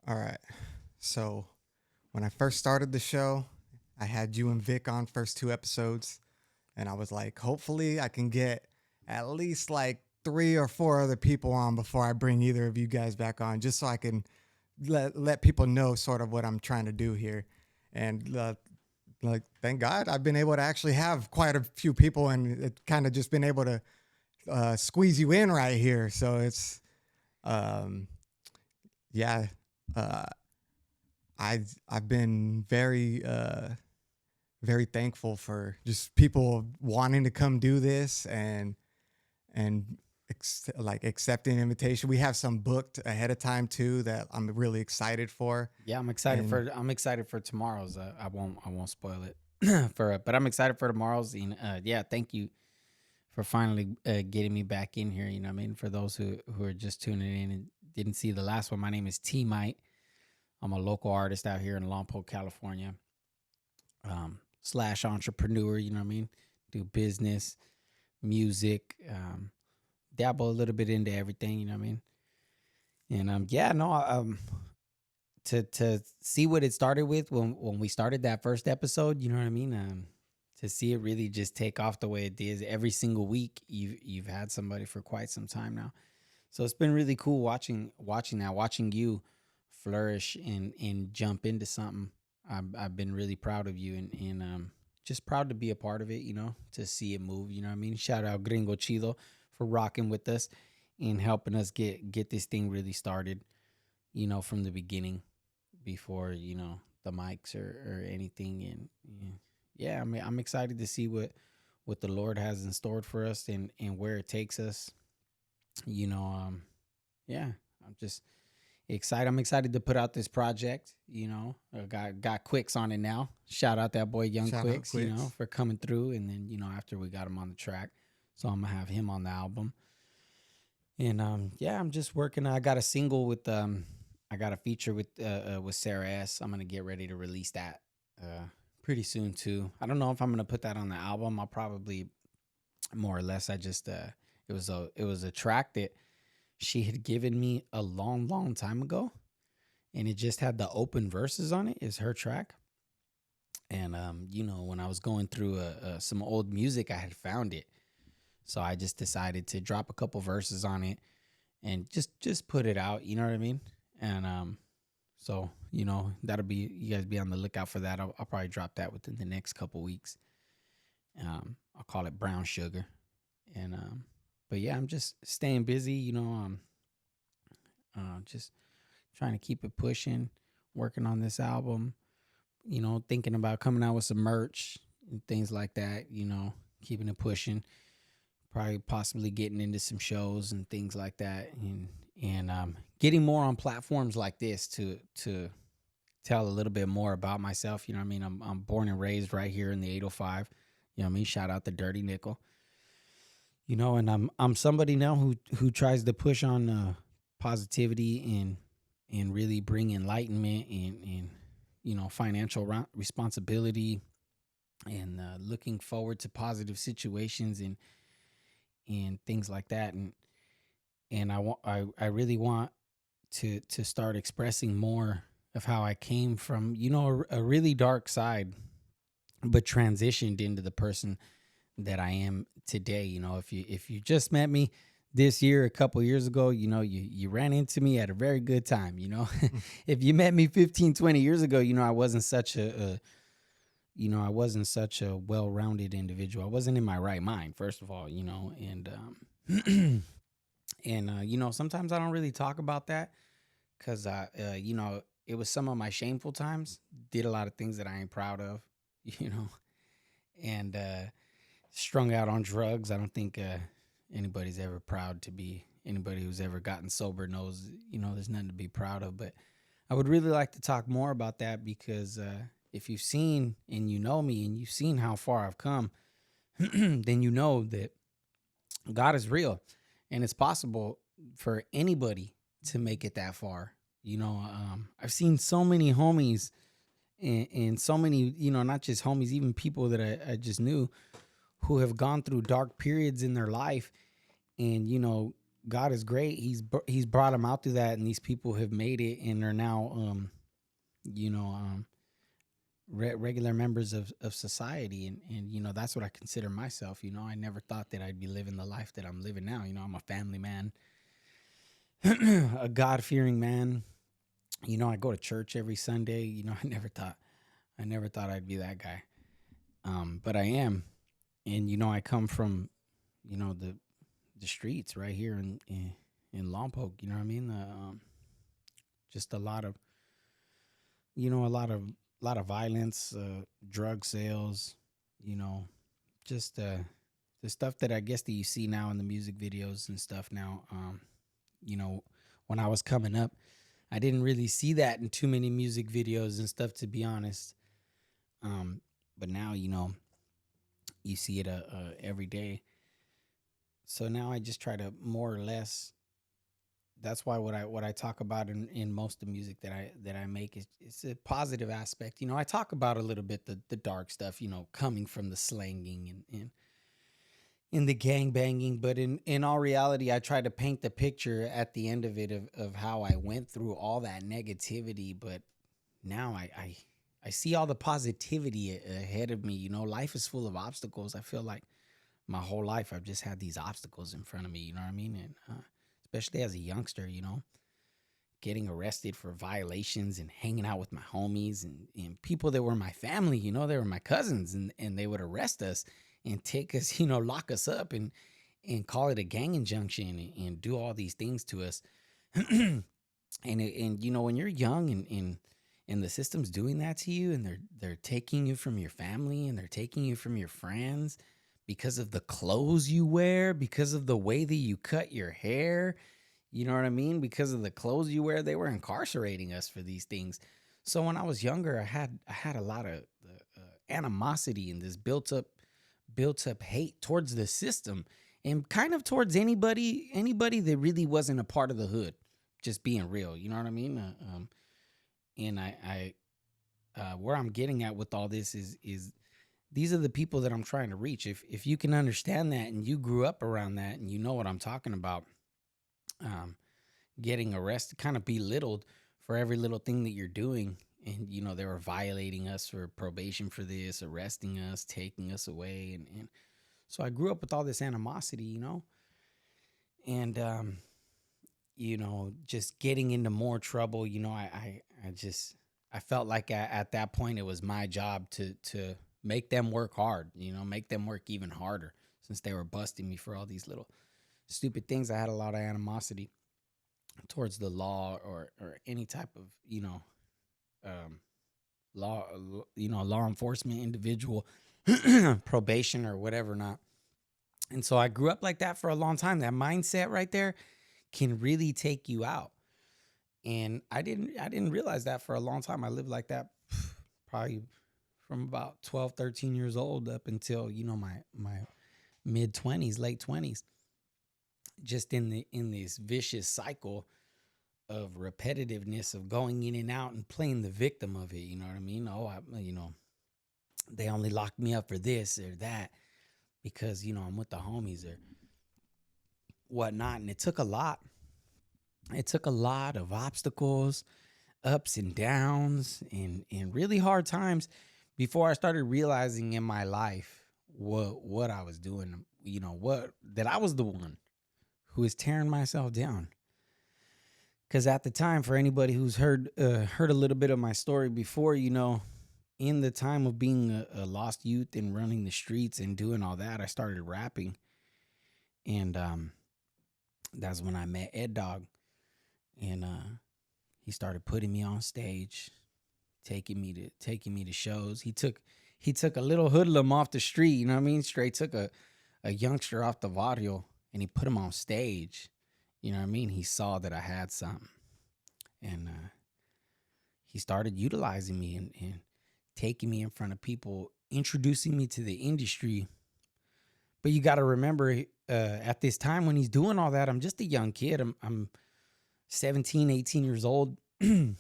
All right. So when I first started the show, I had you and Vic on first two episodes, and I was like, hopefully I can get at least like three or four other people on before I bring either of you guys back on, just so I can let people know sort of what I'm trying to do here. And like, thank God I've been able to actually have quite a few people, and it kind of just been able to squeeze you in right here. So it's um, yeah. Uh, I've been very thankful for just people wanting to come do this and like accepting invitation. We have some booked ahead of time too that I'm really excited for. Yeah, And I'm excited for tomorrow's. I won't spoil it but I'm excited for tomorrow's. And yeah, thank you for finally getting me back in here. You know, what I mean, for those who are just tuning in and didn't see the last one, my name is T-Mite. I'm a local artist out here in Lompoc, California. Slash entrepreneur. You know what I mean? Do business, music, dabble a little bit into everything. You know what I mean? And yeah, no, to see what it started with when we started that first episode, you know what I mean? To see it really just take off the way it did every single week, you've had somebody for quite some time now. So it's been really cool watching you flourish and jump into something. I've been really proud of you and just proud to be a part of it, to see it move, you know what I mean? Shout out Gringo Chido for rocking with us and helping us get this thing really started, from the beginning before the mics or anything. And yeah, I mean, I'm excited to see what the Lord has in store for us and where it takes us. You know, yeah, I'm just excited. I'm excited to put out this project. I got Quicks on it now. Shout out that boy Young shout out Quicks, Quicks. for coming through. And then after we got him on the track, so I'm gonna have him on the album. And yeah, I'm just working. I got a single with I got a feature with Sarah S. I'm gonna get ready to release that pretty soon too. I don't know if I'm gonna put that on the album. I'll probably more or less. I just it was a track that she had given me a long time ago, and it just had the open verses on it. Is her track. And when I was going through some old music, I had found it, so I just decided to drop a couple verses on it and just put it out. You know what I mean? And so that'll be, you guys be on the lookout for that. I'll probably drop that within the next couple weeks. I'll call it Brown Sugar. And but yeah, I'm just staying busy. Just trying to keep it pushing, working on this album. Thinking about coming out with some merch and things like that. Keeping it pushing. Probably possibly getting into some shows and things like that, and getting more on platforms like this to tell a little bit more about myself. You know what I mean? I'm born and raised right here in the 805. You know what I mean? Shout out the Dirty Nickel. And I'm somebody now who tries to push on positivity and really bring enlightenment and financial responsibility and looking forward to positive situations and things like that. And I really want to start expressing more of how I came from a really dark side, but transitioned into the person that I am today. If you just met me this year, a couple years ago, you ran into me at a very good time. If you met me 15, 20 years ago, I wasn't such I wasn't such a well-rounded individual. I wasn't in my right mind, first of all, and sometimes I don't really talk about that because it was some of my shameful times. Did a lot of things that I ain't proud of, you know, and strung out on drugs. I don't think anybody's ever proud to be. Anybody who's ever gotten sober knows, there's nothing to be proud of. But I would really like to talk more about that because if you've seen and you know me and you've seen how far I've come, then you know that God is real and it's possible for anybody to make it that far. I've seen so many homies and so many, not just homies, even people that I just knew who have gone through dark periods in their life and, God is great. He's brought them out through that, and these people have made it, and are now, you know, regular members of society, and that's what I consider myself. I never thought that I'd be living the life that I'm living now. I'm a family man, a God fearing man. I go to church every Sunday. I never thought I'd be that guy. But I am, and I come from the streets right here in Lompoc. You know what I mean? Just a lot of violence, drug sales. You know, just the stuff that I guess that you see now in the music videos and stuff now. You know, when I was coming up, I didn't really see that in too many music videos and stuff, to be honest. But now, you see it every day. So now I just try to more or less. That's why what I talk about in most of the music that I make is it's a positive aspect. I talk about a little bit the dark stuff. Coming from the slanging and in the gang banging, but in all reality, I try to paint the picture at the end of it of how I went through all that negativity. But now I see all the positivity ahead of me. Life is full of obstacles. I feel like my whole life I've just had these obstacles in front of me. You know what I mean? And especially as a youngster, getting arrested for violations and hanging out with my homies and people that were my family. They were my cousins, and they would arrest us and take us, lock us up and call it a gang injunction and do all these things to us. And when you're young and the system's doing that to you, and they're taking you from your family, and they're taking you from your friends because of the clothes you wear, because of the way that you cut your hair, you know what I mean? Because of the clothes you wear, they were incarcerating us for these things. So when I was younger, I had a lot of animosity and this built up hate towards the system, and kind of towards anybody that really wasn't a part of the hood. Just being real, you know what I mean? And where I'm getting at with all this is these are the people that I'm trying to reach. If you can understand that, and you grew up around that, and you know what I'm talking about, getting arrested, kind of belittled for every little thing that you're doing. And, they were violating us for probation for this, arresting us, taking us away. And so I grew up with all this animosity, and, just getting into more trouble. I felt like at that point, it was my job to make them work hard, make them work even harder, since they were busting me for all these little stupid things. I had a lot of animosity towards the law, or any type of um, law enforcement individual, probation or whatever not. And so I grew up like that for a long time. That mindset right there can really take you out. And I didn't realize that for a long time. I lived like that probably from about 12, 13 years old up until my mid 20s, late 20s, just in this vicious cycle of repetitiveness of going in and out and playing the victim of it. You know what I mean? They only locked me up for this or that because I'm with the homies or whatnot. And it took a lot. It took a lot of obstacles, ups and downs, and really hard times before I started realizing in my life what I was doing. That I was the one who was tearing myself down. Because at the time, for anybody who's heard a little bit of my story before, in the time of being a lost youth and running the streets and doing all that, I started rapping, and that's when I met Ed Dog, and he started putting me on stage, taking me to shows. He took a little hoodlum off the street, you know what I mean? Straight took a youngster off the barrio, and he put him on stage. You know what I mean? He saw that I had something, and he started utilizing me and taking me in front of people, introducing me to the industry. But you got to remember, at this time when he's doing all that, I'm just a young kid. I'm 17, 18 years old, and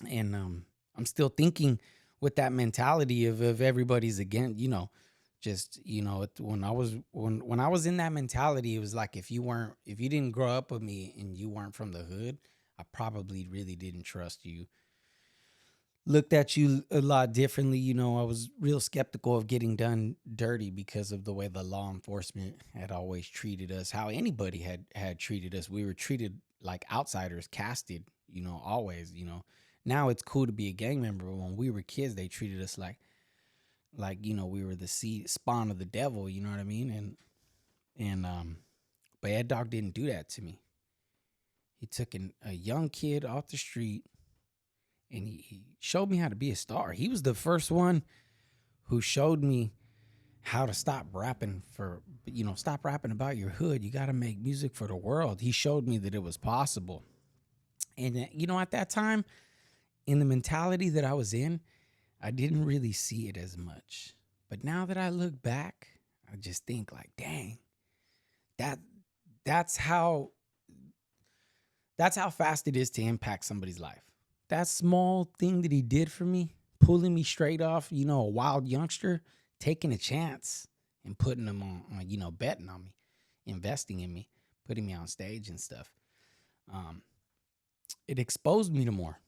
I'm still thinking with that mentality of everybody's again, Just, when I was in that mentality, it was like if you didn't grow up with me and you weren't from the hood, I probably really didn't trust you. Looked at you a lot differently. I was real skeptical of getting done dirty because of the way the law enforcement had always treated us, how anybody had treated us. We were treated like outsiders, casted, always. Now it's cool to be a gang member. But when we were kids, they treated us like we were the seed spawn of the devil. You know what I mean? And but Ed Dog didn't do that to me. He took a young kid off the street and he showed me how to be a star. He was the first one who showed me how to stop rapping stop rapping about your hood. You got to make music for the world. He showed me that it was possible. And at that time, in the mentality that I was in, I didn't really see it as much. But now that I look back, I just think like, dang, that that's how fast it is to impact somebody's life. That small thing that he did for me, pulling me straight off, a wild youngster, taking a chance and putting them on betting on me, investing in me, putting me on stage and stuff. It exposed me to more.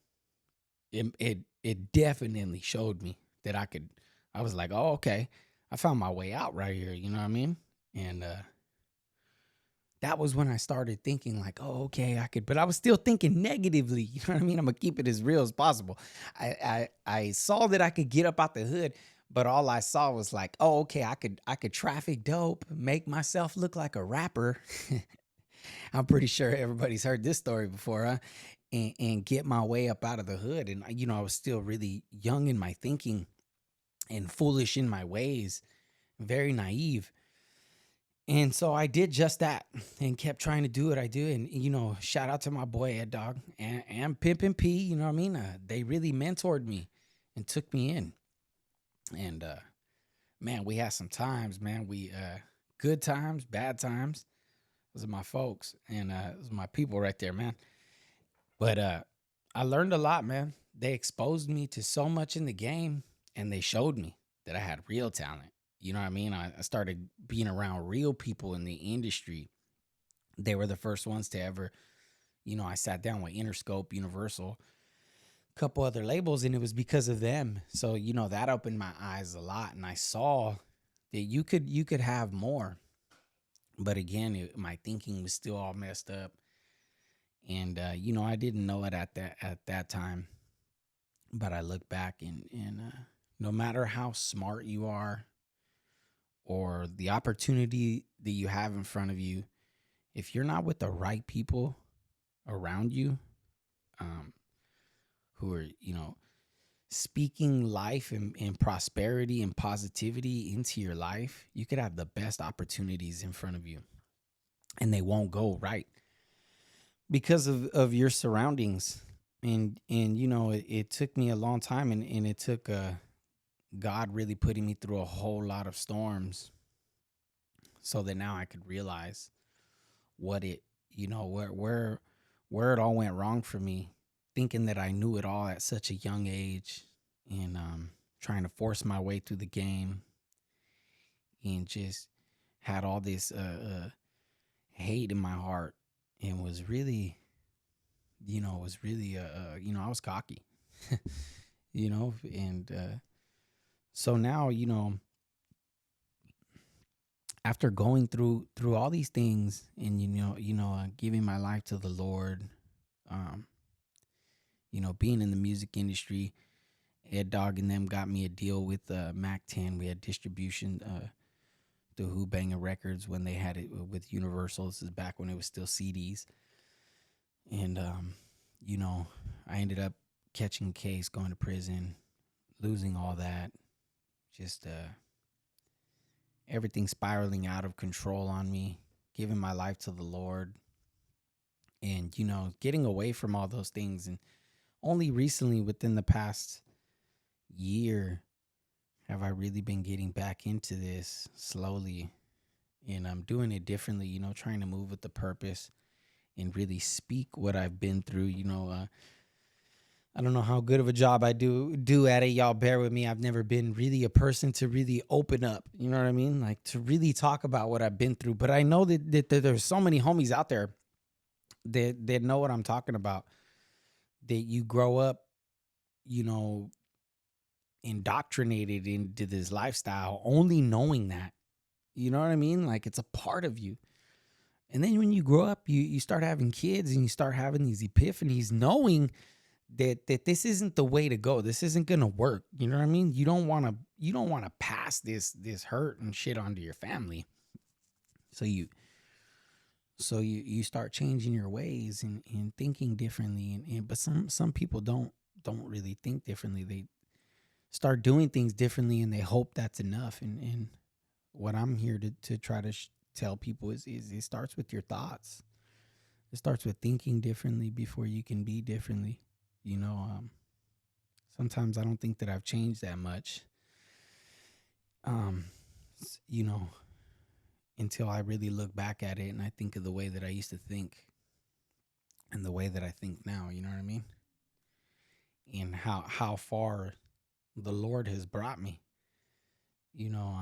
It definitely showed me that I was like, oh, okay, I found my way out right here. You know what I mean? And that was when I started thinking like, oh, okay, I could, but I was still thinking negatively. You know what I mean? I'm gonna keep it as real as possible. I saw that I could get up out the hood, but all I saw was like, oh, okay, I could traffic dope, make myself look like a rapper. I'm pretty sure everybody's heard this story before, huh? And get my way up out of the hood. And I was still really young in my thinking and foolish in my ways, very naive. And so I did just that and kept trying to do what I do. And, shout out to my boy Ed Dog and Pimpin' P, you know what I mean? They really mentored me and took me in. And, man, we had some times, man. We, good times, bad times. Those are my folks. And those are my people right there, man. But I learned a lot, man. They exposed me to so much in the game and they showed me that I had real talent. You know what I mean? I started being around real people in the industry. They were the first ones to ever, I sat down with Interscope, Universal, a couple other labels, and it was because of them. So, that opened my eyes a lot. And I saw that you could have more. But again, my thinking was still all messed up. And, I didn't know it at that time. But I look back and no matter how smart you are, or the opportunity that you have in front of you, if you're not with the right people around you, who are, speaking life and prosperity and positivity into your life, you could have the best opportunities in front of you and they won't go right because of your surroundings. And it took me a long time and it took God really putting me through a whole lot of storms so that now I could realize what it, where it all went wrong for me, thinking that I knew it all at such a young age and trying to force my way through the game and just had all this hate in my heart and was really, I was cocky, and so now, after going through all these things and giving my life to the Lord, um, being in the music industry, Ed Dog and them got me a deal with Mac 10. We had distribution through Who Banger Records when they had it with Universal. This is back when it was still CDs, and I ended up catching a case, going to prison, losing all that, just everything spiraling out of control on me, giving my life to the Lord, and getting away from all those things. And only recently, within the past year, have I really been getting back into this slowly, and I'm doing it differently, trying to move with the purpose and really speak what I've been through. I don't know how good of a job I do at it. Y'all bear with me. I've never been really a person to really open up. You know what I mean? Like to really talk about what I've been through. But I know that there's so many homies out there that know what I'm talking about. That you grow up, you know, indoctrinated into this lifestyle, only knowing that. You know what I mean? Like it's a part of you. And then when you grow up, you start having kids and you start having these epiphanies, knowing that this isn't the way to go. This isn't gonna work. You know what I mean? You don't wanna pass this hurt and shit onto your family. So you start changing your ways and thinking differently. And but some people don't really think differently. They start doing things differently and they hope that's enough. And what I'm here to try to tell people is it starts with your thoughts. It starts with thinking differently before you can be differently. You know, sometimes I don't think that I've changed that much. Um, you know, until I really look back at it and I think of the way that I used to think and the way that I think now. You know what I mean? And how far the Lord has brought me. You know,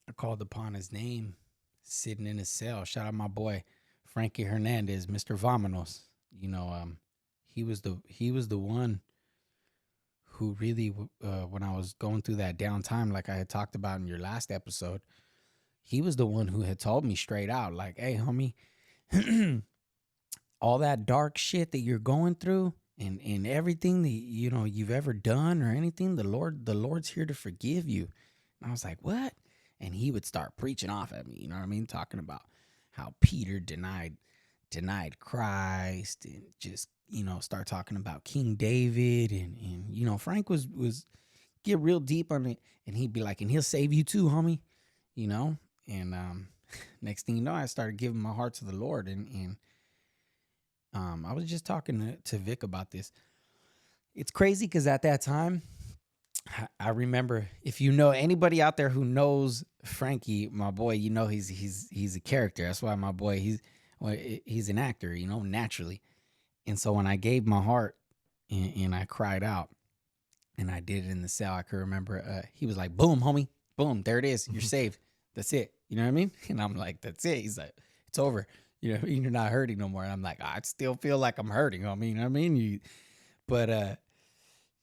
I called upon His name, sitting in his cell. Shout out my boy Frankie Hernandez, Mr. Vominos. You know, he was the one who really, when I was going through that downtime, like I had talked about in your last episode, he was the one who had told me straight out, like, "Hey, homie, all that dark shit that you're going through, and everything that you've ever done or anything, the Lord's here to forgive you." And I was like, "What?" And he would start preaching off at me. You know what I mean? Talking about how Peter denied Christ, and just start talking about King David, and Frank was get real deep on it, and he'd be like, "And he'll save you too, homie," you know. And next thing you know, I started giving my heart to the Lord, and I was just talking to Vic about this. It's crazy because at that time, I remember, if you know anybody out there who knows Frankie, my boy, he's a character. That's why my boy, he's an actor, naturally. And so when I gave my heart and I cried out and I did it in the cell, I could remember he was like, "Boom, homie, boom, there it is. You're saved. That's it." You know what I mean? And I'm like, "That's it." He's like, "It's over. You're not hurting no more." And I'm like, "I still feel like I'm hurting, homie." You know what I mean? But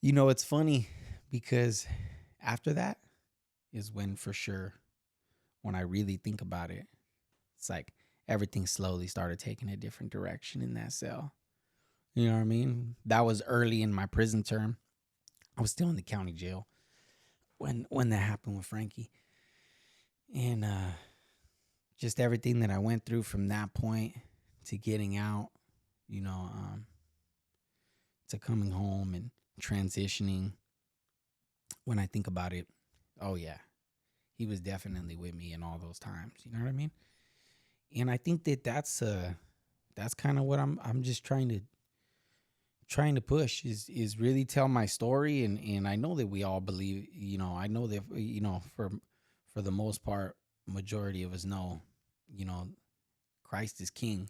it's funny because after that is when, for sure, when I really think about it, it's like everything slowly started taking a different direction in that cell. You know what I mean? That was early in my prison term. I was still in the county jail when that happened with Frankie. And just everything that I went through from that point to getting out, you know, to coming home and transitioning. When I think about it, oh yeah, he was definitely with me in all those times. You know what I mean? And I think that's kind of what I'm just trying to push is really tell my story. And I know that we all believe, I know that, for the most part, majority of us know, Christ is king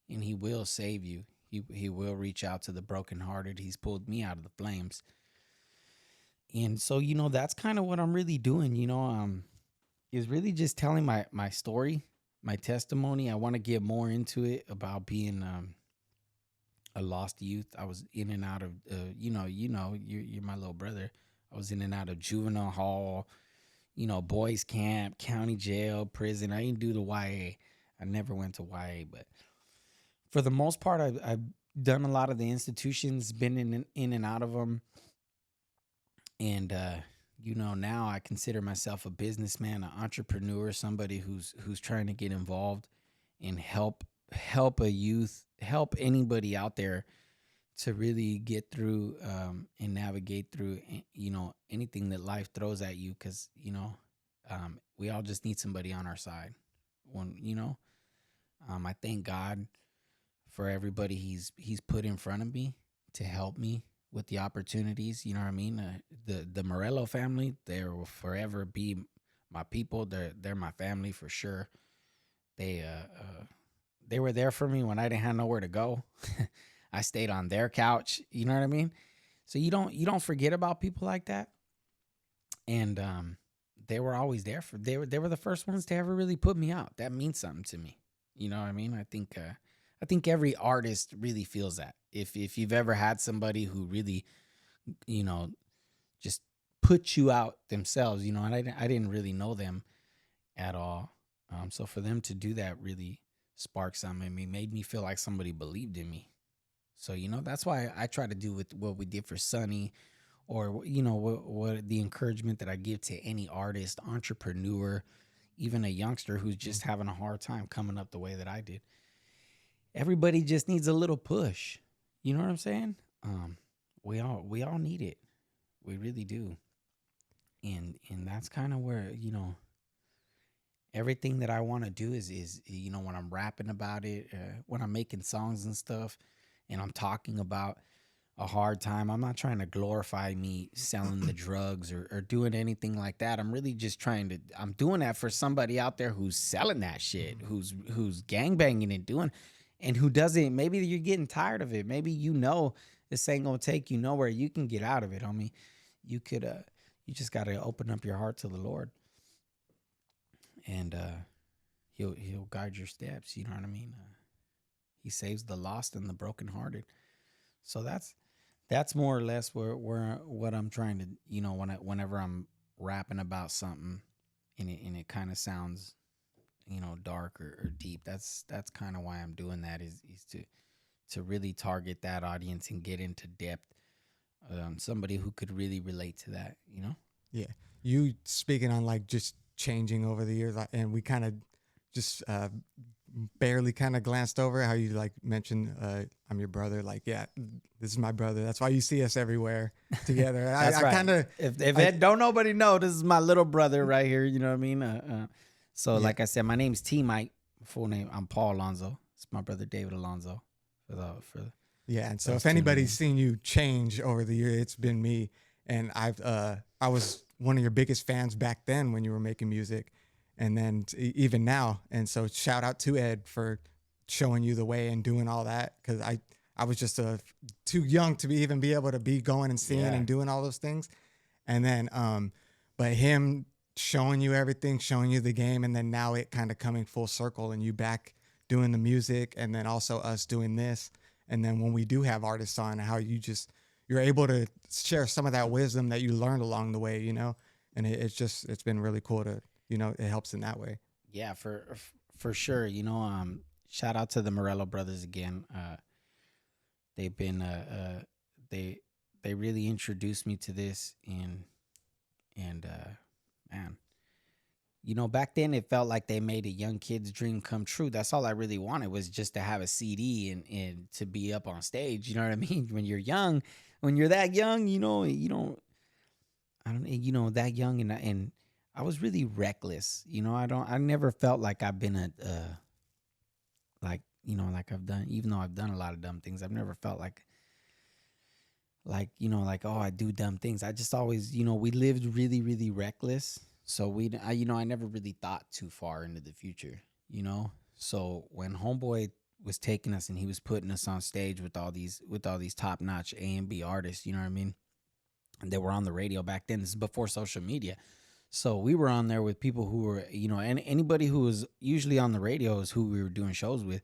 and he will save you. He will reach out to the brokenhearted. He's pulled me out of the flames. And so, that's kind of what I'm really doing, is really just telling my story, my testimony. I want to get more into it about being a lost youth. I was in and out of, you're my little brother. I was in and out of juvenile hall, boys camp, county jail, prison. I didn't do the YA. I never went to YA, but for the most part, I've done a lot of the institutions, been in and out of them. And, now I consider myself a businessman, an entrepreneur, somebody who's trying to get involved and help a youth, help anybody out there to really get through and navigate through, anything that life throws at you. Because, we all just need somebody on our side. I thank God for everybody he's put in front of me to help me with the opportunities. You know what I mean? The Morello family, they will forever be my people. They're my family for sure. They were there for me when I didn't have nowhere to go. I stayed on their couch. You know what I mean? So you don't forget about people like that. And they were always there for they were the first ones to ever really put me out. That means something to me. You know what I mean? I think every artist really feels that. If you've ever had somebody who really, you know, just put you out themselves, and I didn't really know them at all. So for them to do that really sparked something in me, made me feel like somebody believed in me. So that's why I try to do with what we did for Sunny, or what the encouragement that I give to any artist, entrepreneur, even a youngster who's just having a hard time coming up the way that I did. Everybody just needs a little push. You know what I'm saying? We all need it. We really do. And that's kind of where everything that I want to do is when I'm rapping about it, when I'm making songs and stuff, and I'm talking about a hard time. I'm not trying to glorify me selling the drugs or doing anything like that. I'm really just I'm doing that for somebody out there who's selling that shit, who's gangbanging and doing, and who doesn't. Maybe you're getting tired of it. Maybe this ain't gonna take you nowhere. You can get out of it. I mean, you could you just gotta open up your heart to the Lord, and he'll guide your steps. You know what I mean? He saves the lost and the brokenhearted. So that's more or less where what I'm trying to, whenever I'm rapping about something and it kind of sounds, dark or deep. That's kind of why I'm doing that is to really target that audience and get into depth. Somebody who could really relate to that. Yeah. You speaking on like just changing over the years, and we kind of just barely kind of glanced over how you like mentioned I'm your brother. Like, yeah, this is my brother. That's why you see us everywhere together. That's right. Kind of if don't nobody know, this is my little brother right here. You know what I mean? So yeah. Like I said, my name's T-Mite. Full name, I'm Paul Alonzo. It's my brother David Alonzo. Yeah, and so if anybody's seen you change over the year, it's been me. And I was one of your biggest fans back then when you were making music, and then even now. And so shout out to Ed for showing you the way and doing all that, because I was just too young to even be able to be going and seeing and doing all those things. And then but him showing you everything, showing you the game, and then now it kind of coming full circle and you back doing the music, and then also us doing this. And then when we do have artists on, how you're able to share some of that wisdom that you learned along the way, and it's been really cool to, it helps in that way. Yeah, for sure. Shout out to the Morello brothers again. They've been they really introduced me to this, and man, back then it felt like they made a young kid's dream come true. That's all I really wanted, was just to have a CD and to be up on stage. You know what I mean? When you're young, when you're that young, that young, and I was really reckless. I never felt like I've been like I've done, even though I've done a lot of dumb things, I've never felt like, oh, I do dumb things. I just always, we lived really, really reckless. So I never really thought too far into the future, So when Homeboy was taking us and he was putting us on stage with all these top notch A and B artists, you know what I mean? And they were on the radio back then. This is before social media. So we were on there with people who were, and anybody who was usually on the radio is who we were doing shows with.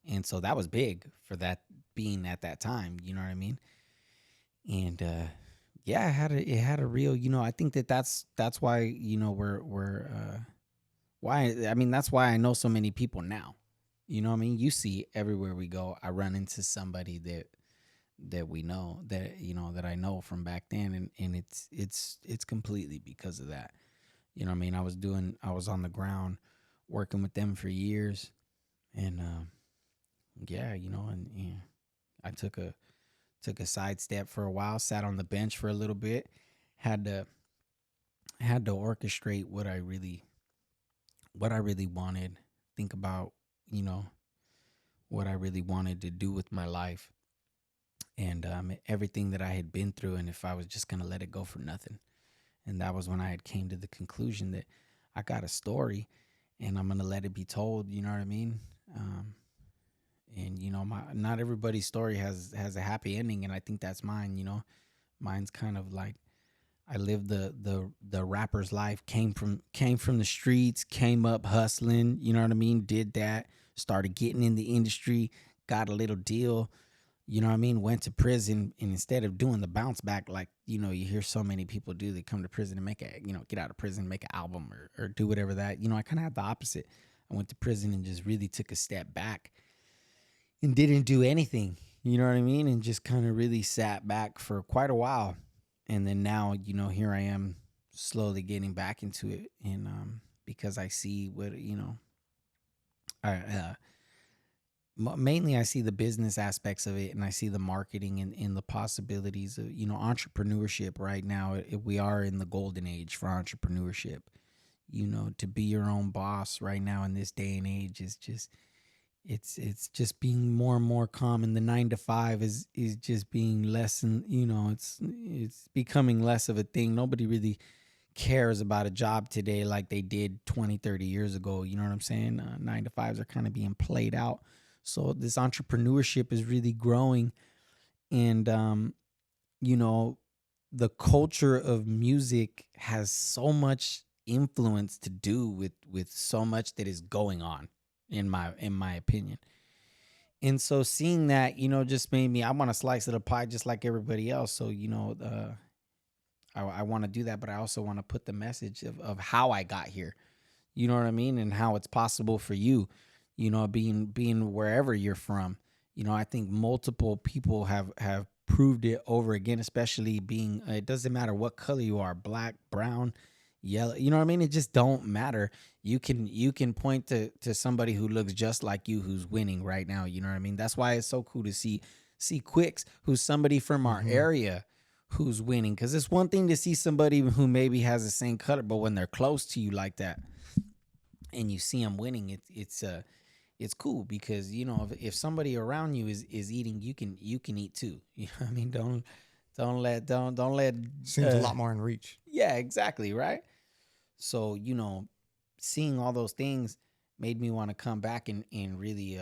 And so that was big for that being at that time, you know what I mean? And, yeah, it had a real, I think that's why, that's why I know so many people now. You know what I mean? You see everywhere we go, I run into somebody that we know, that, that I know from back then. And it's completely because of that. You know what I mean? I was on the ground working with them for years. And, and I took a sidestep for a while, sat on the bench for a little bit, had to orchestrate what I really wanted, think about, what I really wanted to do with my life, and everything that I had been through, and if I was just going to let it go for nothing. And that was when I had came to the conclusion that I got a story and I'm going to let it be told, you know what I mean? And my not everybody's story has a happy ending, and I think that's mine. Mine's kind of like I lived the rapper's life. Came from the streets, came up hustling. You know what I mean? Did that. Started getting in the industry. Got a little deal. You know what I mean? Went to prison, and instead of doing the bounce back, like you hear so many people do, they come to prison and make get out of prison, make an album or do whatever that. I kind of had the opposite. I went to prison and just really took a step back and didn't do anything. You know what I mean? And just kind of really sat back for quite a while. And then now, here I am slowly getting back into it. And because I see what, I, mainly I see the business aspects of it, and I see the marketing and the possibilities of, entrepreneurship right now. We are in the golden age for entrepreneurship. To be your own boss right now in this day and age is just, it's just being more and more common. The 9 to 5 is just being less, and it's becoming less of a thing. Nobody really cares about a job today like they did 20, 30 years ago. You know what I'm saying? 9 to 5s are kind of being played out. So this entrepreneurship is really growing, and the culture of music has so much influence to do with so much that is going on in my opinion. And so seeing that, just made me, I want a slice of the pie just like everybody else. So, I want to do that, but I also want to put the message of how I got here. You know what I mean? And how it's possible for you, being wherever you're from. I think multiple people have proved it over again, especially being, it doesn't matter what color you are, black, brown, yellow, you know what I mean? It just don't matter. You can point to somebody who looks just like you who's winning right now. You know what I mean? That's why it's so cool to see Quicks, who's somebody from our Mm-hmm. area who's winning. Because it's one thing to see somebody who maybe has the same color, but when they're close to you like that and you see them winning, it's cool, because if somebody around you is eating, you can eat too. You know what I mean? Don't let Seems a lot more in reach. yeah, exactly, right? So, seeing all those things made me want to come back and really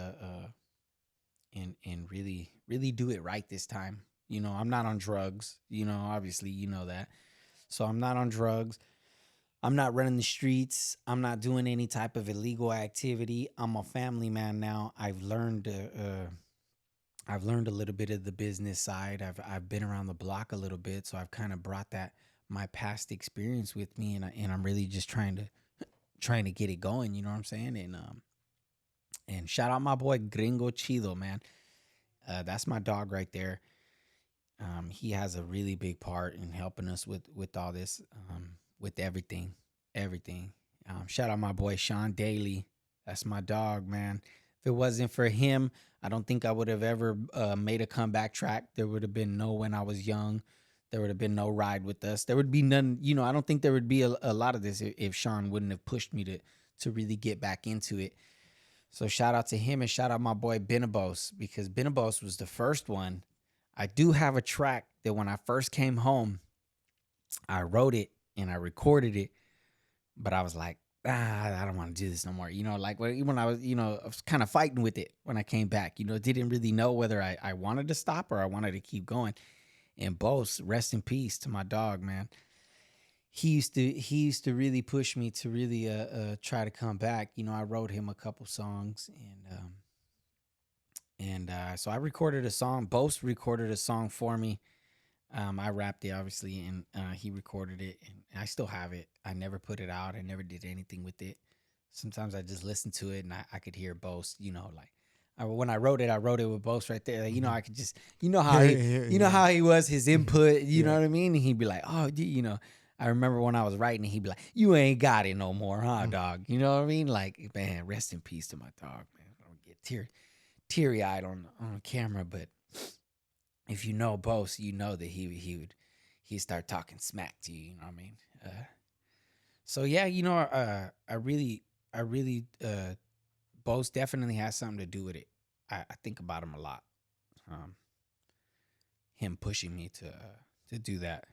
and really do it right this time. I'm not on drugs, obviously that. So I'm not on drugs. I'm not running the streets. I'm not doing any type of illegal activity. I'm a family man now. I've learned a little bit of the business side. I've been around the block a little bit, so I've kind of brought that my past experience with me, and I'm really just trying to get it going. You know what I'm saying? And shout out my boy Gringo Chido, man. That's my dog right there. He has a really big part in helping us with all this, with everything. Shout out my boy Sean Daly. That's my dog, man. If it wasn't for him, I don't think I would have ever made a comeback track. There would have been no When I Was Young. There would have been no Ride With Us. There would be none. I don't think there would be a lot of this if Sean wouldn't have pushed me to really get back into it. So shout out to him, and shout out my boy Benabos, because Benabos was the first one. I do have a track that when I first came home, I wrote it and I recorded it, but I was like, I don't want to do this no more. Like when I was kind of fighting with it when I came back. Didn't really know whether I wanted to stop or I wanted to keep going. And Bose, rest in peace to my dog, man. He used to really push me to really try to come back. I wrote him a couple songs, and so I recorded a song. Bose recorded a song for me. I rapped it obviously, and he recorded it, and I still have it. I never put it out. I never did anything with it. Sometimes I just listen to it, and I could hear Bose. Like when I wrote it with Bose right there. Like, Mm-hmm. I could just, how Yeah. how he was, his input. You know Yeah. what I mean? And he'd be like, oh, I remember when I was writing, he'd be like, you ain't got it no more, huh, Mm. dog? You know what I mean? Like, man, rest in peace to my dog, man. I don't get teary eyed on camera, but if you know Bose, you know that he'd start talking smack to you. You know what I mean? So yeah, I really, Bose definitely has something to do with it. I think about him a lot. Um, him pushing me to do that.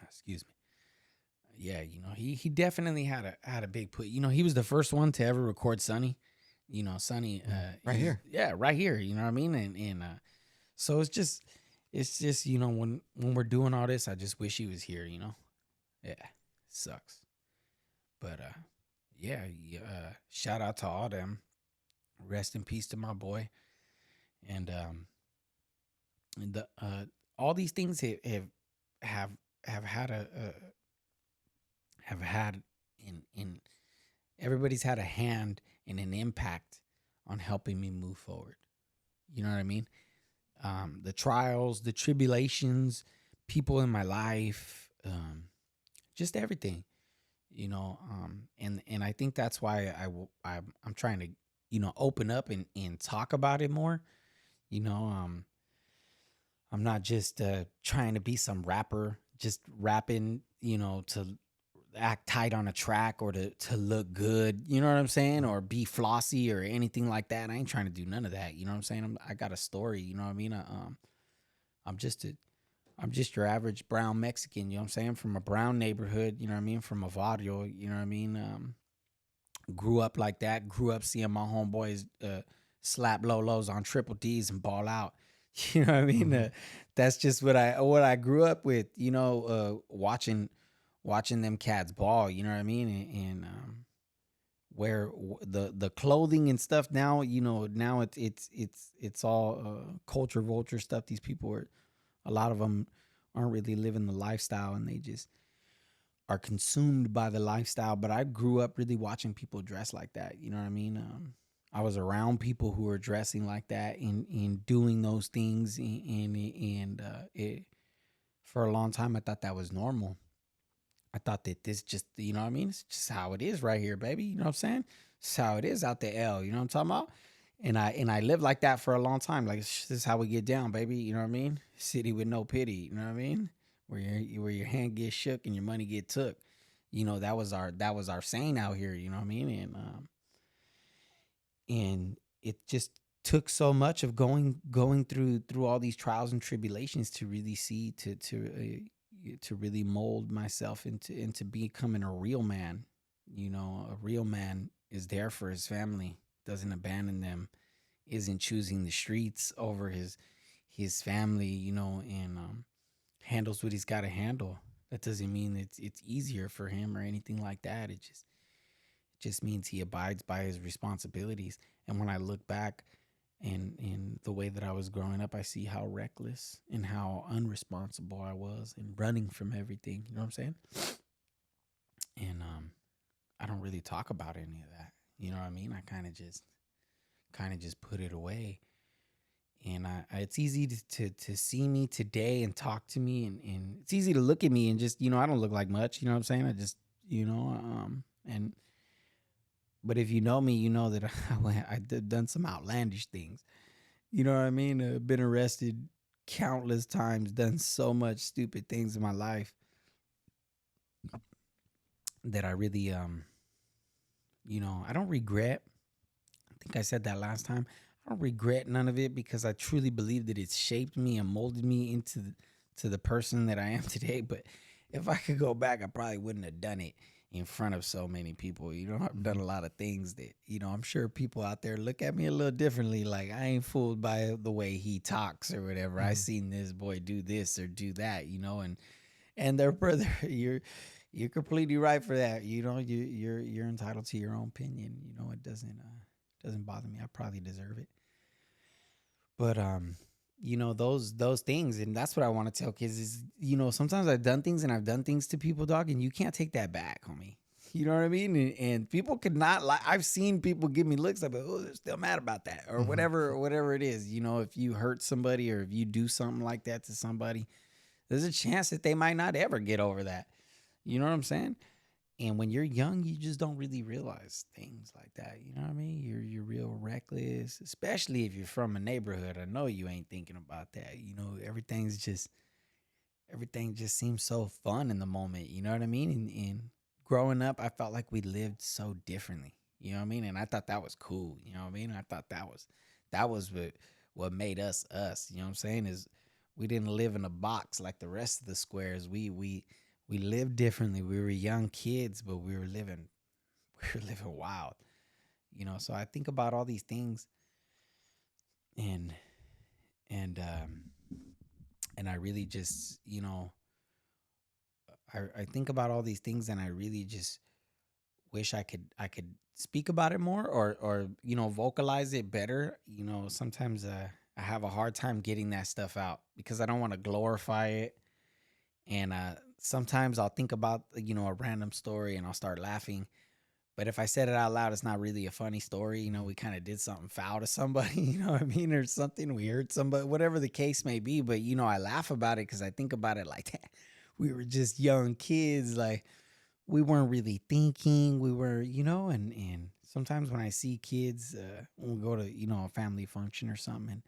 Excuse me. Yeah, he definitely had a big put. He was the first one to ever record Sonny. Sonny, Right here. yeah, right here. You know what I mean? And so it's just when we're doing all this, I just wish he was here. Yeah, sucks. But yeah, shout out to all them. Rest in peace to my boy. And the all these things have have had a have had in everybody's had a hand and an impact on helping me move forward. You know what I mean? The trials, the tribulations, people in my life, just everything. And I think that's why I'm trying to open up and talk about it more. You know, I'm not just trying to be some rapper, just rapping, to act tight on a track or to look good, you know what I'm saying, or be flossy or anything like that. I ain't trying to do none of that. You know what I'm saying? I got a story. You know what I mean? I'm just I'm just your average brown Mexican. You know what I'm saying? From a brown neighborhood. You know what I mean? From a barrio. You know what I mean? Grew up like that. Grew up seeing my homeboys slap lolos on triple D's and ball out. You know what I mean? That's just what I grew up with. Watching them cats ball. You know what I mean? And where the clothing and stuff now. Now it's all culture vulture stuff. These people are, a lot of them aren't really living the lifestyle, and they just are consumed by the lifestyle. But I grew up really watching people dress like that. You know what I mean? I was around people who were dressing like that and doing those things, and it, for a long time I thought that was normal. I thought that this just, you know what I mean? It's just how it is right here, baby. You know what I'm saying? It's how it is out the L. You know what I'm talking about? And I lived like that for a long time. Like, this is how we get down, baby. You know what I mean? City with no pity. You know what I mean? Where your hand gets shook and your money get took. That was our saying out here. You know what I mean? And it just took so much of going through all these trials and tribulations to really see to really mold myself into becoming a real man. A real man is there for his family, doesn't abandon them, isn't choosing the streets over his family, and handles what he's got to handle. That doesn't mean it's easier for him or anything like that. It just means he abides by his responsibilities. And when I look back in the way that I was growing up, I see how reckless and how unresponsible I was in running from everything. You know what I'm saying? And I don't really talk about any of that. You know what I mean? I kind of just put it away. And it's easy to see me today and talk to me, and it's easy to look at me and just, I don't look like much. You know what I'm saying? I just, and but if you know me, you know that I've done some outlandish things. You know what I mean? Been arrested countless times, done so much stupid things in my life that I really, I don't regret. I think I said that last time. I don't regret none of it because I truly believe that it's shaped me and molded me to the person that I am today. But if I could go back, I probably wouldn't have done it in front of so many people. I've done a lot of things that, I'm sure people out there look at me a little differently. Like, I ain't fooled by the way he talks or whatever. I seen this boy do this or do that, and their brother, you're completely right for that. You're entitled to your own opinion. It doesn't bother me. I probably deserve it. But those things, and that's what I want to tell kids is, sometimes I've done things to people, dog, and you can't take that back, homie. You know what I mean? And people could not like. I've seen people give me looks like, oh, they're still mad about that, or whatever it is. If you hurt somebody or if you do something like that to somebody, there's a chance that they might not ever get over that. You know what I'm saying? And when you're young, you just don't really realize things like that. You know what I mean? You're real reckless, especially if you're from a neighborhood. I know you ain't thinking about that. Everything just seems so fun in the moment. You know what I mean? And growing up, I felt like we lived so differently. You know what I mean? And I thought that was cool. You know what I mean? I thought that was what made us us. You know what I'm saying? Is we didn't live in a box like the rest of the squares. We lived differently. We were young kids, but we were living wild. So I think about all these things, and and um and I really just, I think about all these things, and I really just wish I could speak about it more, or vocalize it better. Sometimes I have a hard time getting that stuff out because I don't want to glorify it. And sometimes I'll think about a random story and I'll start laughing. But if I said it out loud, it's not really a funny story. We kind of did something foul to somebody, you know what I mean, or something. We hurt somebody, whatever the case may be. But I laugh about it because I think about it like we were just young kids, like we weren't really thinking. We were, and sometimes when I see kids, when we go to a family function or something, and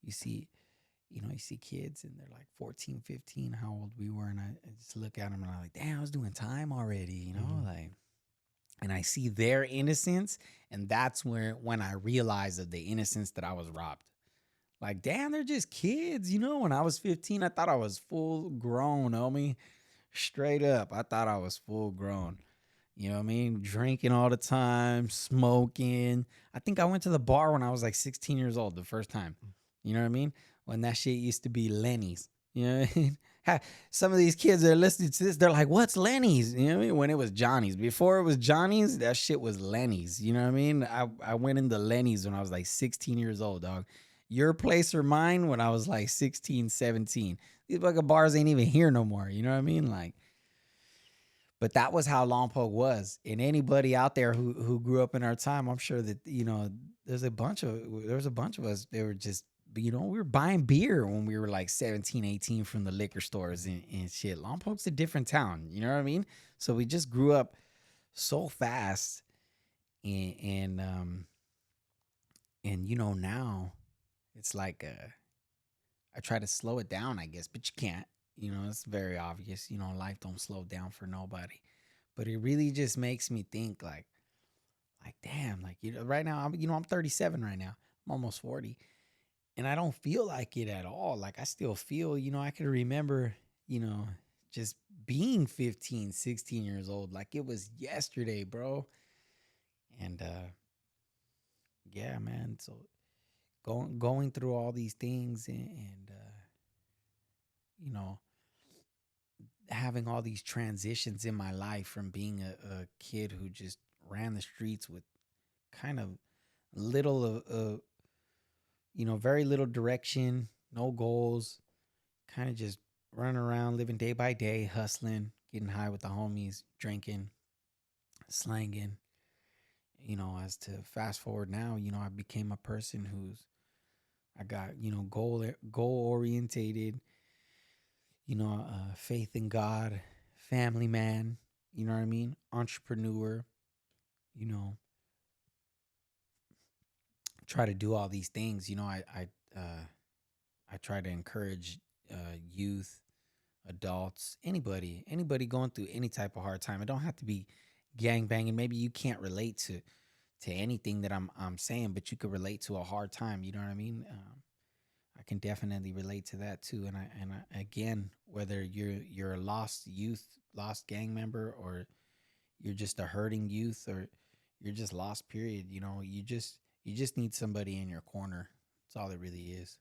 you see you see kids and they're like 14, 15, how old we were. And I just look at them and I'm like, damn, I was doing time already, Hmm. like, and I see their innocence. And that's when I realize of the innocence that I was robbed. Like, damn, they're just kids. When I was 15, I thought I was full grown, homie. Straight up. I thought I was full grown. You know what I mean? Drinking all the time, smoking. I think I went to the bar when I was like 16 years old the first time. You know what I mean? When that shit used to be Lenny's. You know what I mean? Some of these kids that are listening to this, they're like, what's Lenny's? You know what I mean? When it was Johnny's. Before it was Johnny's, that shit was Lenny's. You know what I mean? I went into Lenny's when I was like 16 years old, dog. Your place or mine when I was like 16, 17. These fucking bars ain't even here no more. You know what I mean? Like, but that was how Lompoc was. And anybody out there who grew up in our time, I'm sure that there's a bunch of us. They were just we were buying beer when we were like 17, 18 from the liquor stores and shit. Lompoc's a different town. You know what I mean? So we just grew up so fast, and now it's like I try to slow it down, I guess, but you can't. It's very obvious. Life don't slow down for nobody. But it really just makes me think like damn, like right now I'm 37 right now. I'm almost 40, and I don't feel like it at all. Like I still feel, I can remember, you know, just being 15, 16 years old like it was yesterday, bro. And yeah, man, so going through all these things, and you know, having all these transitions in my life from being a kid who just ran the streets with kind of little very little direction, no goals, kind of just running around, living day by day, hustling, getting high with the homies, drinking, slanging. As to fast forward now, I became a person I got, goal orientated, faith in God, family man, you know what I mean? Entrepreneur, you know, try to do all these things. I try to encourage youth, adults, anybody going through any type of hard time. It don't have to be gang banging. Maybe you can't relate to anything that I'm saying, but you could relate to a hard time. You know what I mean? I can definitely relate to that too. And again, whether you're a lost youth, lost gang member, or you're just a hurting youth, or you're just lost. Period. You just need somebody in your corner. That's all it really is.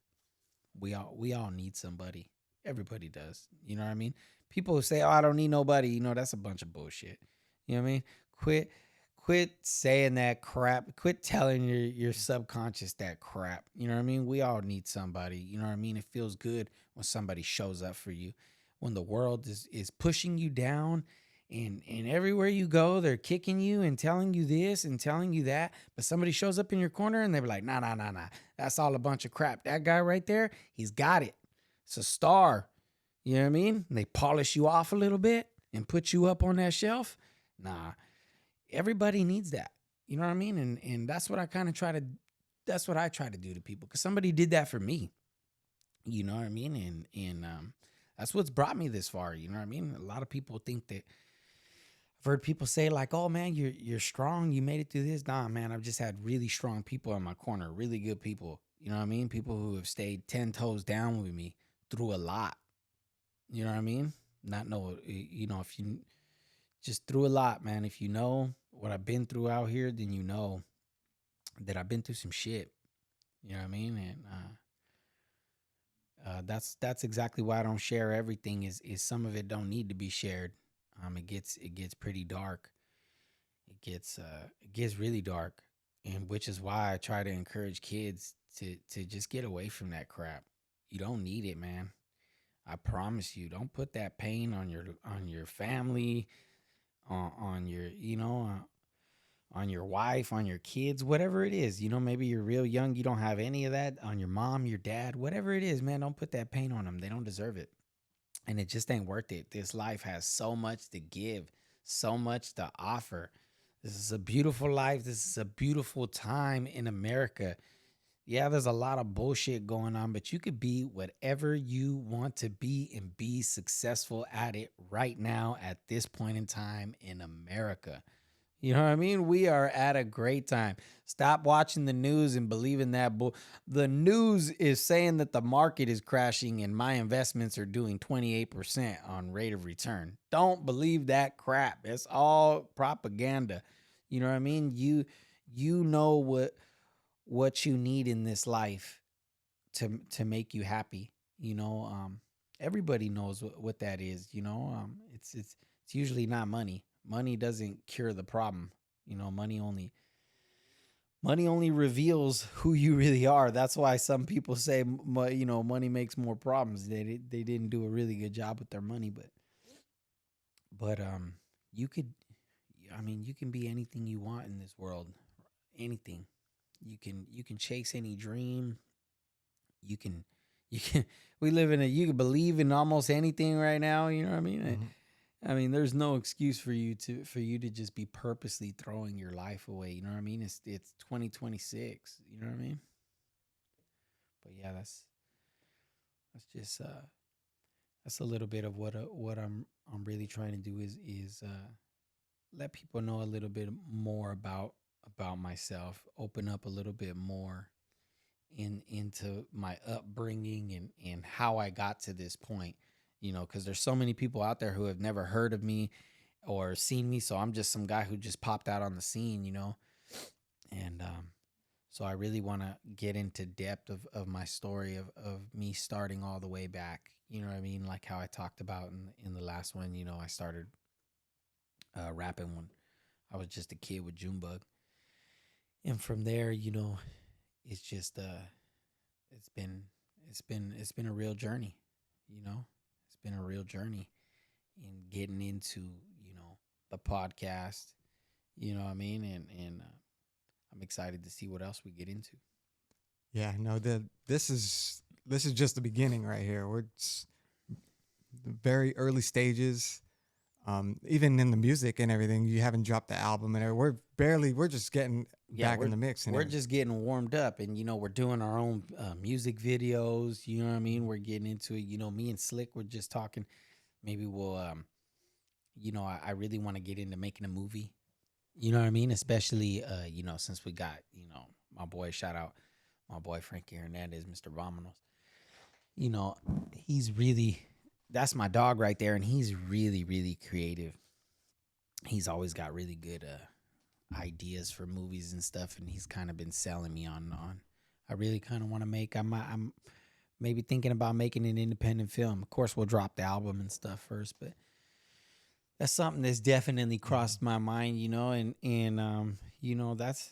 We all need somebody. Everybody does. You know what I mean? People who say, "Oh, I don't need nobody," that's a bunch of bullshit. You know what I mean? Quit quit saying that crap. Quit telling your subconscious that crap. You know what I mean? We all need somebody. You know what I mean? It feels good when somebody shows up for you. When the world is pushing you down, and everywhere you go, they're kicking you and telling you this and telling you that. But somebody shows up in your corner and they're like, nah, nah, nah, nah. That's all a bunch of crap. That guy right there, he's got it. It's a star. You know what I mean? And they polish you off a little bit and put you up on that shelf. Nah, everybody needs that. You know what I mean? And that's what I kind of try to that's what I try to do to people, because somebody did that for me. You know what I mean? And that's what's brought me this far. You know what I mean? A lot of people think that I've heard people say like, "Oh man, you're strong. You made it through this." Nah, man, I've just had really strong people in my corner, really good people. You know what I mean? People who have stayed 10 toes down with me through a lot. You know what I mean? Not know, if you just through a lot, man. If you know what I've been through out here, then you know. that I've been through some shit. You know what I mean? And that's exactly why I don't share everything. Is some of it don't need to be shared. It gets pretty dark. It gets really dark, and which is why I try to encourage kids to just get away from that crap. You don't need it, man. I promise you. Don't put that pain on your family, on your on your wife, on your kids, whatever it is. Maybe you're real young, you don't have any of that on your mom, your dad, whatever it is, man. Don't put that pain on them. They don't deserve it, and it just ain't worth it. This life has so much to give, so much to offer. This is a beautiful life. This is a beautiful time in America. Yeah, there's a lot of bullshit going on, but you could be whatever you want to be and be successful at it right now at this point in time in America. You know what I mean? We are at a great time. Stop watching the news and believing that the news is saying that the market is crashing and my investments are doing 28% on rate of return. Don't believe that crap. It's all propaganda. You know what I mean? You know what you need in this life to make you happy. Everybody knows what that is. It's usually not money. Money doesn't cure the problem. Money only reveals who you really are. That's why some people say money makes more problems. They didn't do a really good job with their money, but you could, you can be anything you want in this world. Anything. You can chase any dream. You can we live in you can believe in almost anything right now. You know what I mean? Mm-hmm. There's no excuse for you to just be purposely throwing your life away. You know what I mean? It's 2026. You know what I mean? But yeah, that's just that's a little bit of what I'm really trying to do is let people know a little bit more about myself, open up a little bit more into my upbringing and how I got to this point. Because there's so many people out there who have never heard of me or seen me, so I'm just some guy who just popped out on the scene. And so I really want to get into depth of my story of me starting all the way back. You know what I mean? Like how I talked about in the last one. I started rapping when I was just a kid with Junebug, and from there, it's just it's been it's been a real journey. It's been a real journey in getting into the podcast. You know what I mean? And I'm excited to see what else we get into. Yeah, no, this is just the beginning right here. We're the very early stages. Even in the music and everything, you haven't dropped the album, and we're just getting back in the mix. And We're just getting warmed up, and we're doing our own music videos. You know what I mean? We're getting into it. Me and Slick were just talking. Maybe we'll, I really want to get into making a movie. You know what I mean? Especially, since we got, my boy, shout out my boy Frankie Hernandez, Mr. Vominos. He's really, that's my dog right there, and he's really, really creative. He's always got really good ideas for movies and stuff, and he's kind of been selling me on. I really kind of want to make. I'm maybe thinking about making an independent film. Of course, we'll drop the album and stuff first, but that's something that's definitely crossed my mind, and that's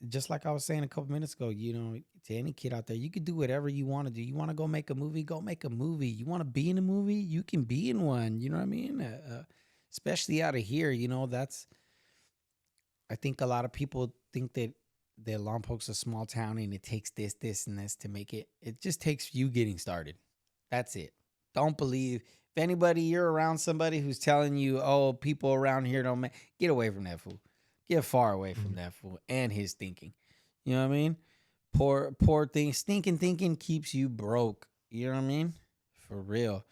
just like I was saying a couple minutes ago, to any kid out there, you could do whatever you want to do. You want to go make a movie, go make a movie. You want to be in a movie, you can be in one. You know what I mean? Especially out of here, I think a lot of people think that Lompoc's a small town and it takes this, and this to make it. It just takes you getting started. That's it. Don't believe if anybody you're around somebody who's telling you, "Oh, people around here don't make." Get away from that fool. Get far away from that fool and his thinking. You know what I mean? Poor thing. Stinking thinking keeps you broke. You know what I mean? For real.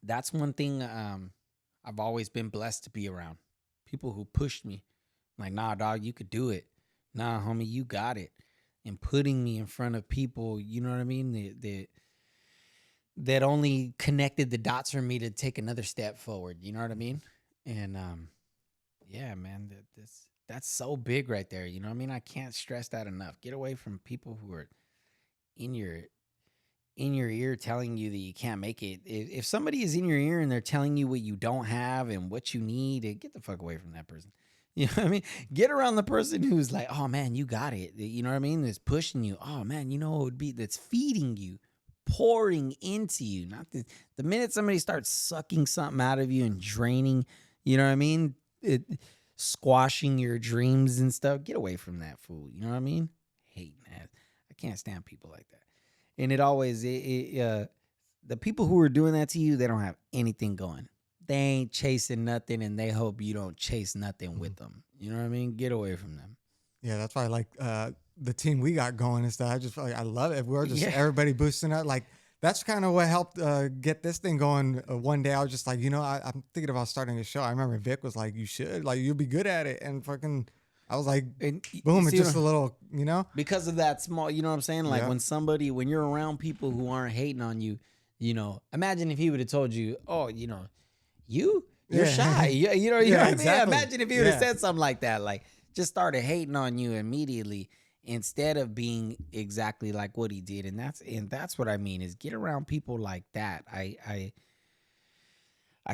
That's one thing I've always been blessed to be around. People who pushed me. Like, nah, dog, you could do it. Nah, homie, you got it. And putting me in front of people, you know what I mean? That only connected the dots for me to take another step forward. You know what I mean? And yeah, man, that's so big right there. You know what I mean? I can't stress that enough. Get away from people who are in your ear telling you that you can't make it. If somebody is in your ear and they're telling you what you don't have and what you need, get the fuck away from that person. You know what I mean? Get around the person who's like, oh man, you got it. You know what I mean? That's pushing you. Oh man, you know what would be that's feeding you, pouring into you. Not the minute somebody starts sucking something out of you and draining, you know what I mean? Squashing your dreams and stuff. Get away from that fool. You know what I mean? Hating that. I can't stand people like that. And it always, the people who are doing that to you, they don't have anything going. They ain't chasing nothing, and they hope you don't chase nothing with them. You know what I mean? Get away from them. Yeah, that's why I like the team we got going and stuff. I just like I love it. We're just everybody boosting up. Like that's kind of what helped get this thing going. One day I was just like, I'm thinking about starting a show. I remember Vic was like, you should, like, you'll be good at it, and fucking. I was like, boom, it's just a little, Because of that small, you know what I'm saying? Like when you're around people who aren't hating on you, imagine if he would have told you, oh, you're shy. You know what I mean? Imagine if he would have said something like that, like just started hating on you immediately instead of being exactly like what he did. And that's what I mean is get around people like that. I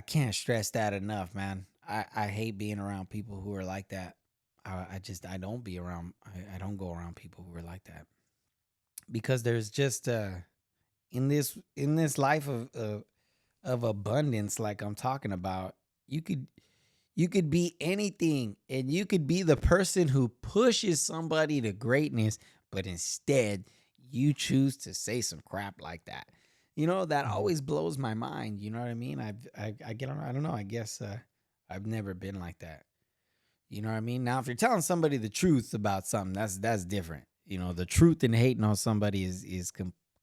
can't stress that enough, man. I hate being around people who are like that. I don't be around. I don't go around people who are like that because there's just in this life of abundance, like I'm talking about, you could be anything, and you could be the person who pushes somebody to greatness, but instead you choose to say some crap like that. That always blows my mind. You know what I mean? I get on. I don't know. I guess I've never been like that. You know what I mean? Now, if you're telling somebody the truth about something, that's different. The truth and hating on somebody is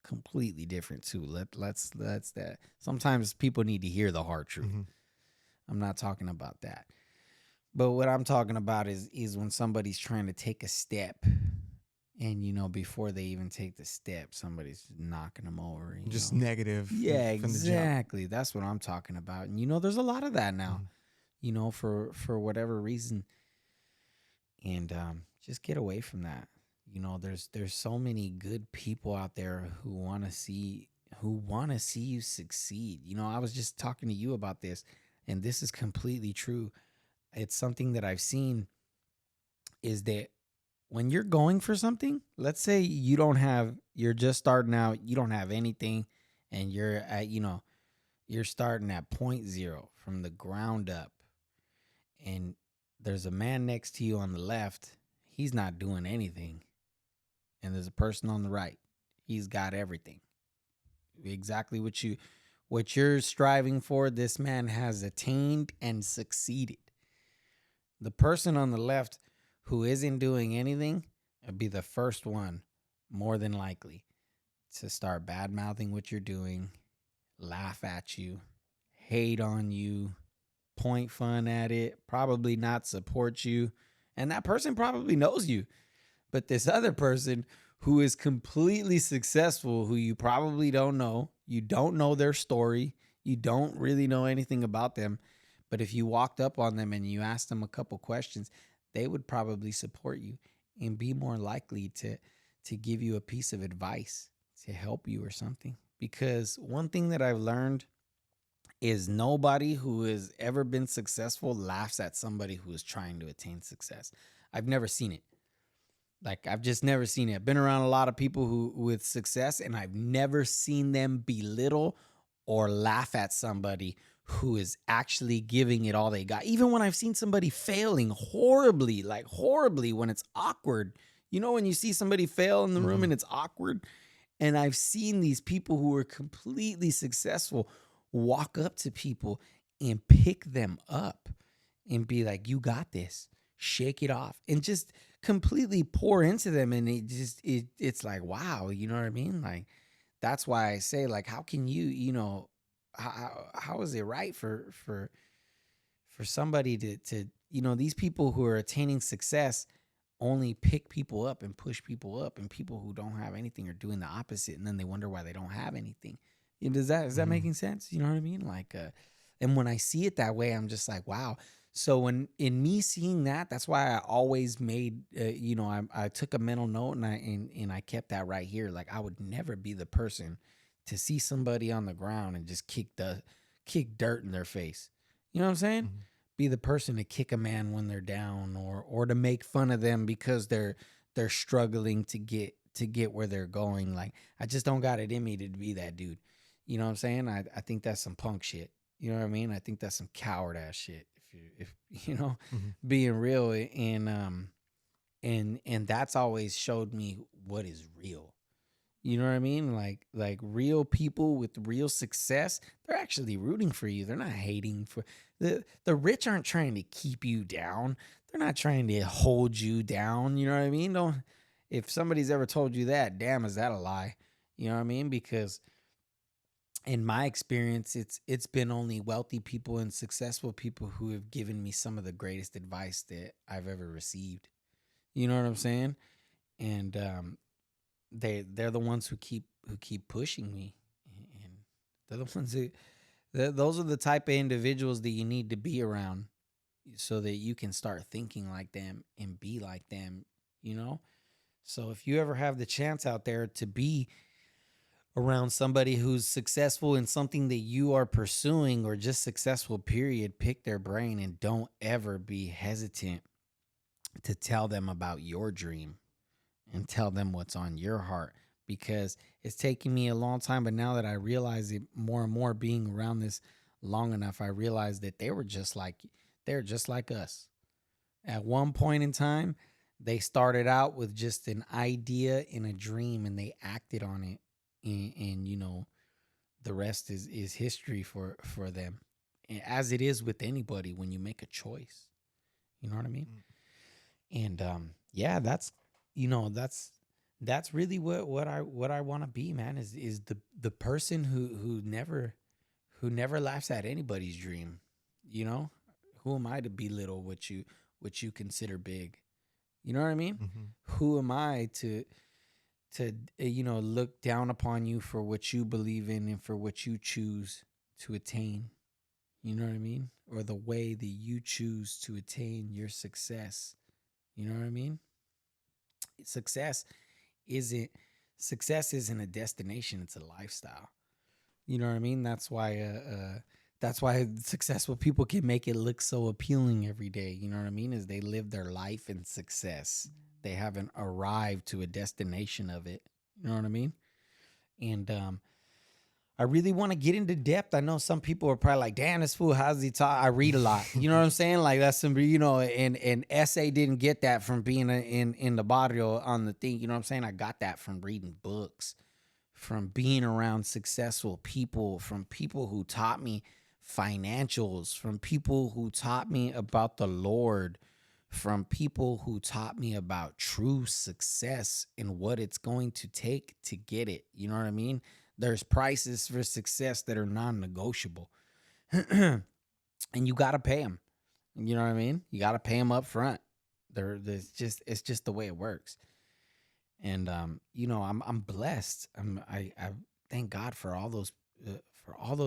completely different too. Let's that. Sometimes people need to hear the hard truth. Mm-hmm. I'm not talking about that. But what I'm talking about is when somebody's trying to take a step, and before they even take the step, somebody's knocking them over. Just negative. Yeah, exactly. That's what I'm talking about. And there's a lot of that now. Mm-hmm. For whatever reason. And just get away from that. There's so many good people out there who want to see you succeed. I was just talking to you about this, and this is completely true. It's something that I've seen is that when you're going for something, let's say you're just starting out, you don't have anything, and you're at, you're starting at 0.0 from the ground up, and there's a man next to you on the left. He's not doing anything. And there's a person on the right. He's got everything. Exactly what you're striving for, this man has attained and succeeded. The person on the left who isn't doing anything would be the first one, more than likely, to start bad-mouthing what you're doing, laugh at you, hate on you, point fun at it, probably not support you. And that person probably knows you. But this other person who is completely successful, who you probably don't know, you don't know their story, you don't really know anything about them. But if you walked up on them and you asked them a couple questions, they would probably support you and be more likely to give you a piece of advice, to help you or something. Because one thing that I've learned is nobody who has ever been successful laughs at somebody who is trying to attain success. I've never seen it. Like, I've just never seen it. I've been around a lot of people who with success, and I've never seen them belittle or laugh at somebody who is actually giving it all they got. Even when I've seen somebody failing horribly, when it's awkward. When you see somebody fail in the room and it's awkward. And I've seen these people who are completely successful walk up to people and pick them up and be like, you got this, shake it off, and just completely pour into them. And it's like, wow, you know what I mean? Like, that's why I say, like, how can you, how is it right for somebody to these people who are attaining success only pick people up and push people up, and people who don't have anything are doing the opposite, and then they wonder why they don't have anything. Is that making sense? You know what I mean? Like, And when I see it that way, I'm just like, wow. So when in me seeing that, that's why I always made, I took a mental note and I kept that right here. Like I would never be the person to see somebody on the ground and just kick dirt in their face. You know what I'm saying? Mhm. Be the person to kick a man when they're down, or to make fun of them because they're struggling to get where they're going. Like I just don't got it in me to be that dude. You know what I'm saying? I think that's some punk shit. You know what I mean? I think that's some coward ass shit. If you know, Mhm. being real, and that's always showed me what is real. You know what I mean? Like real people with real success, they're actually rooting for you. They're not hating for the rich aren't trying to keep you down. They're not trying to hold you down. You know what I mean? Don't if somebody's ever told you that, damn, is that a lie? You know what I mean? Because in my experience, it's been only wealthy people and successful people who have given me some of the greatest advice that I've ever received. You know what I'm saying? And they're the ones who keep pushing me, and they're the ones who those are the type of individuals that you need to be around so that you can start thinking like them and be like them. You know. So if you ever have the chance out there to be around somebody who's successful in something that you are pursuing or just successful period, pick their brain and don't ever be hesitant to tell them about your dream and tell them what's on your heart, because it's taken me a long time, but now that I realize it more and more, being around this long enough, I realized that they're just like us. At one point in time, they started out with just an idea and a dream and they acted on it, and the rest is history for them, as it is with anybody when you make a choice. You know what I mean? Mm. And yeah, that's really what I want to be, man, is the person who never laughs at anybody's dream. You know, who am I to belittle what you consider big? You know what I mean? Mhm. Who am I to look down upon you for what you believe in and for what you choose to attain? You know what I mean? Or the way that you choose to attain your success. You know what I mean? Success isn't success isn't a destination, it's a lifestyle. You know what I mean? That's why successful people can make it look so appealing every day. You know what I mean? Is they live their life in success. They haven't arrived to a destination of it. You know what I mean? And I really want to get into depth. I know some people are probably like, "Damn, this fool, how's he talk?" I read a lot. You know what I'm saying? Like that's some, and essay didn't get that from being in the barrio on the thing. You know what I'm saying? I got that from reading books, from being around successful people, from people who taught me financials, from people who taught me about the Lord, from people who taught me about true success and what it's going to take to get it. You know what I mean? There's prices for success that are non-negotiable. And you got to pay them. You know what I mean? You got to pay them up front. It's just the way it works. And I'm blessed. I thank God for all those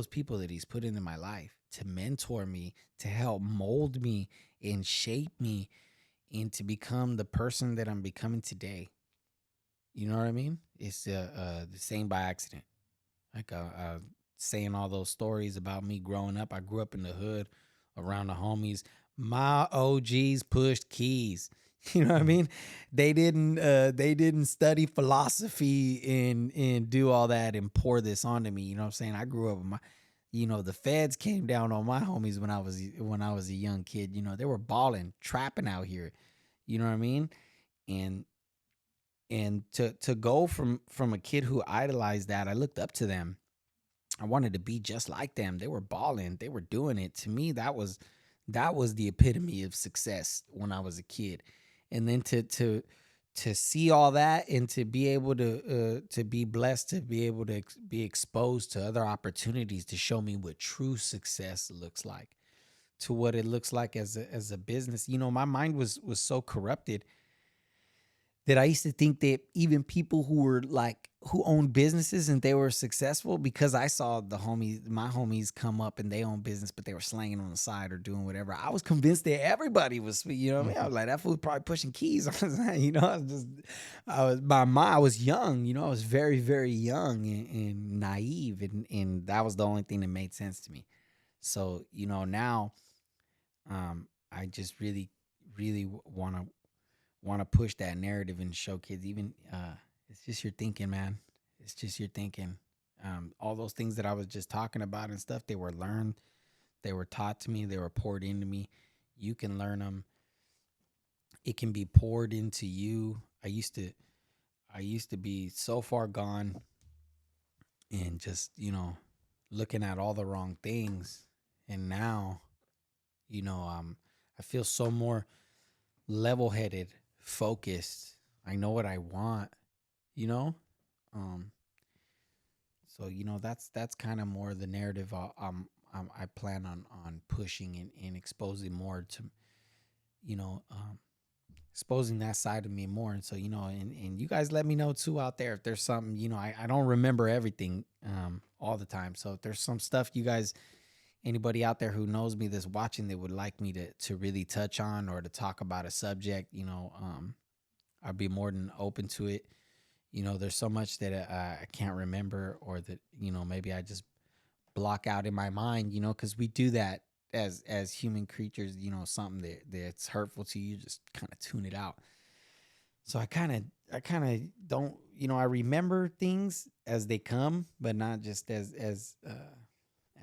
people that He's put into my life to mentor me, to help mold me and shape me and to become the person that I'm becoming today. You know what I mean? It's the same by accident. Like saying all those stories about me growing up. I grew up in the hood around the homies. My OGs pushed keys. You know what I Mhm. mean? They didn't study philosophy and do all that and pour this onto me. You know what I'm saying? I grew up with the feds came down on my homies when I was a young kid. They were balling, trapping out here. You know what I mean? And to go from a kid who idolized that, I looked up to them. I wanted to be just like them. They were balling. They were doing it. To me, that was the epitome of success when I was a kid. And then to see all that and to be able to be blessed to be able to be exposed to other opportunities to show me what true success looks like, to what it looks like as a business. My mind was so corrupted that I used to think that even people who were like who owned businesses and they were successful because I saw my homies come up and they own business, but they were slanging on the side or doing whatever. I was convinced that everybody was, you know what I mean? I was like, that fool probably pushing keys. You know, I was young, you know, I was very, very young and naive. And that was the only thing that made sense to me. So, you know, now, I just really, really want to push that narrative and show kids even it's just your thinking, man. It's just your thinking. All those things that I was just talking about and stuff, they were learned, they were taught to me, they were poured into me. You can learn them. It can be poured into you. I used to be so far gone and just, you know, looking at all the wrong things. And now, you know, I feel so more level headed, focused. I know what I want, you know? Um, so you know that's kind of more the narrative I plan on pushing and exposing more to, you know, exposing that side of me more. And so, you know, and you guys let me know too out there if there's something, you know, I don't remember everything all the time. So if there's some stuff you guys, anybody out there who knows me that's watching that would like me to really touch on or to talk about a subject, you know, I'd be more than open to it. You know, there's so much that I can't remember or that, you know, maybe I just block out in my mind, you know, because we do that as human creatures, you know, something that's hurtful to you, just kind of tune it out. So I kind of don't, you know, I remember things as they come, but not just as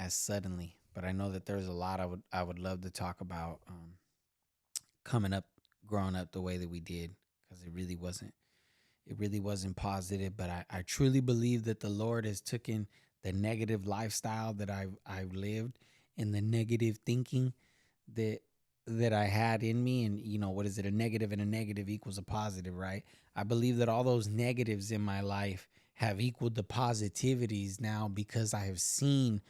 suddenly. But I know that there's a lot I would love to talk about coming up, growing up the way that we did, because it really wasn't positive. But I truly believe that the Lord has taken the negative lifestyle that I've lived and the negative thinking that I had in me. And you know, what is it? A negative and a negative equals a positive, right? I believe that all those negatives in my life have equaled the positivities now because I have seen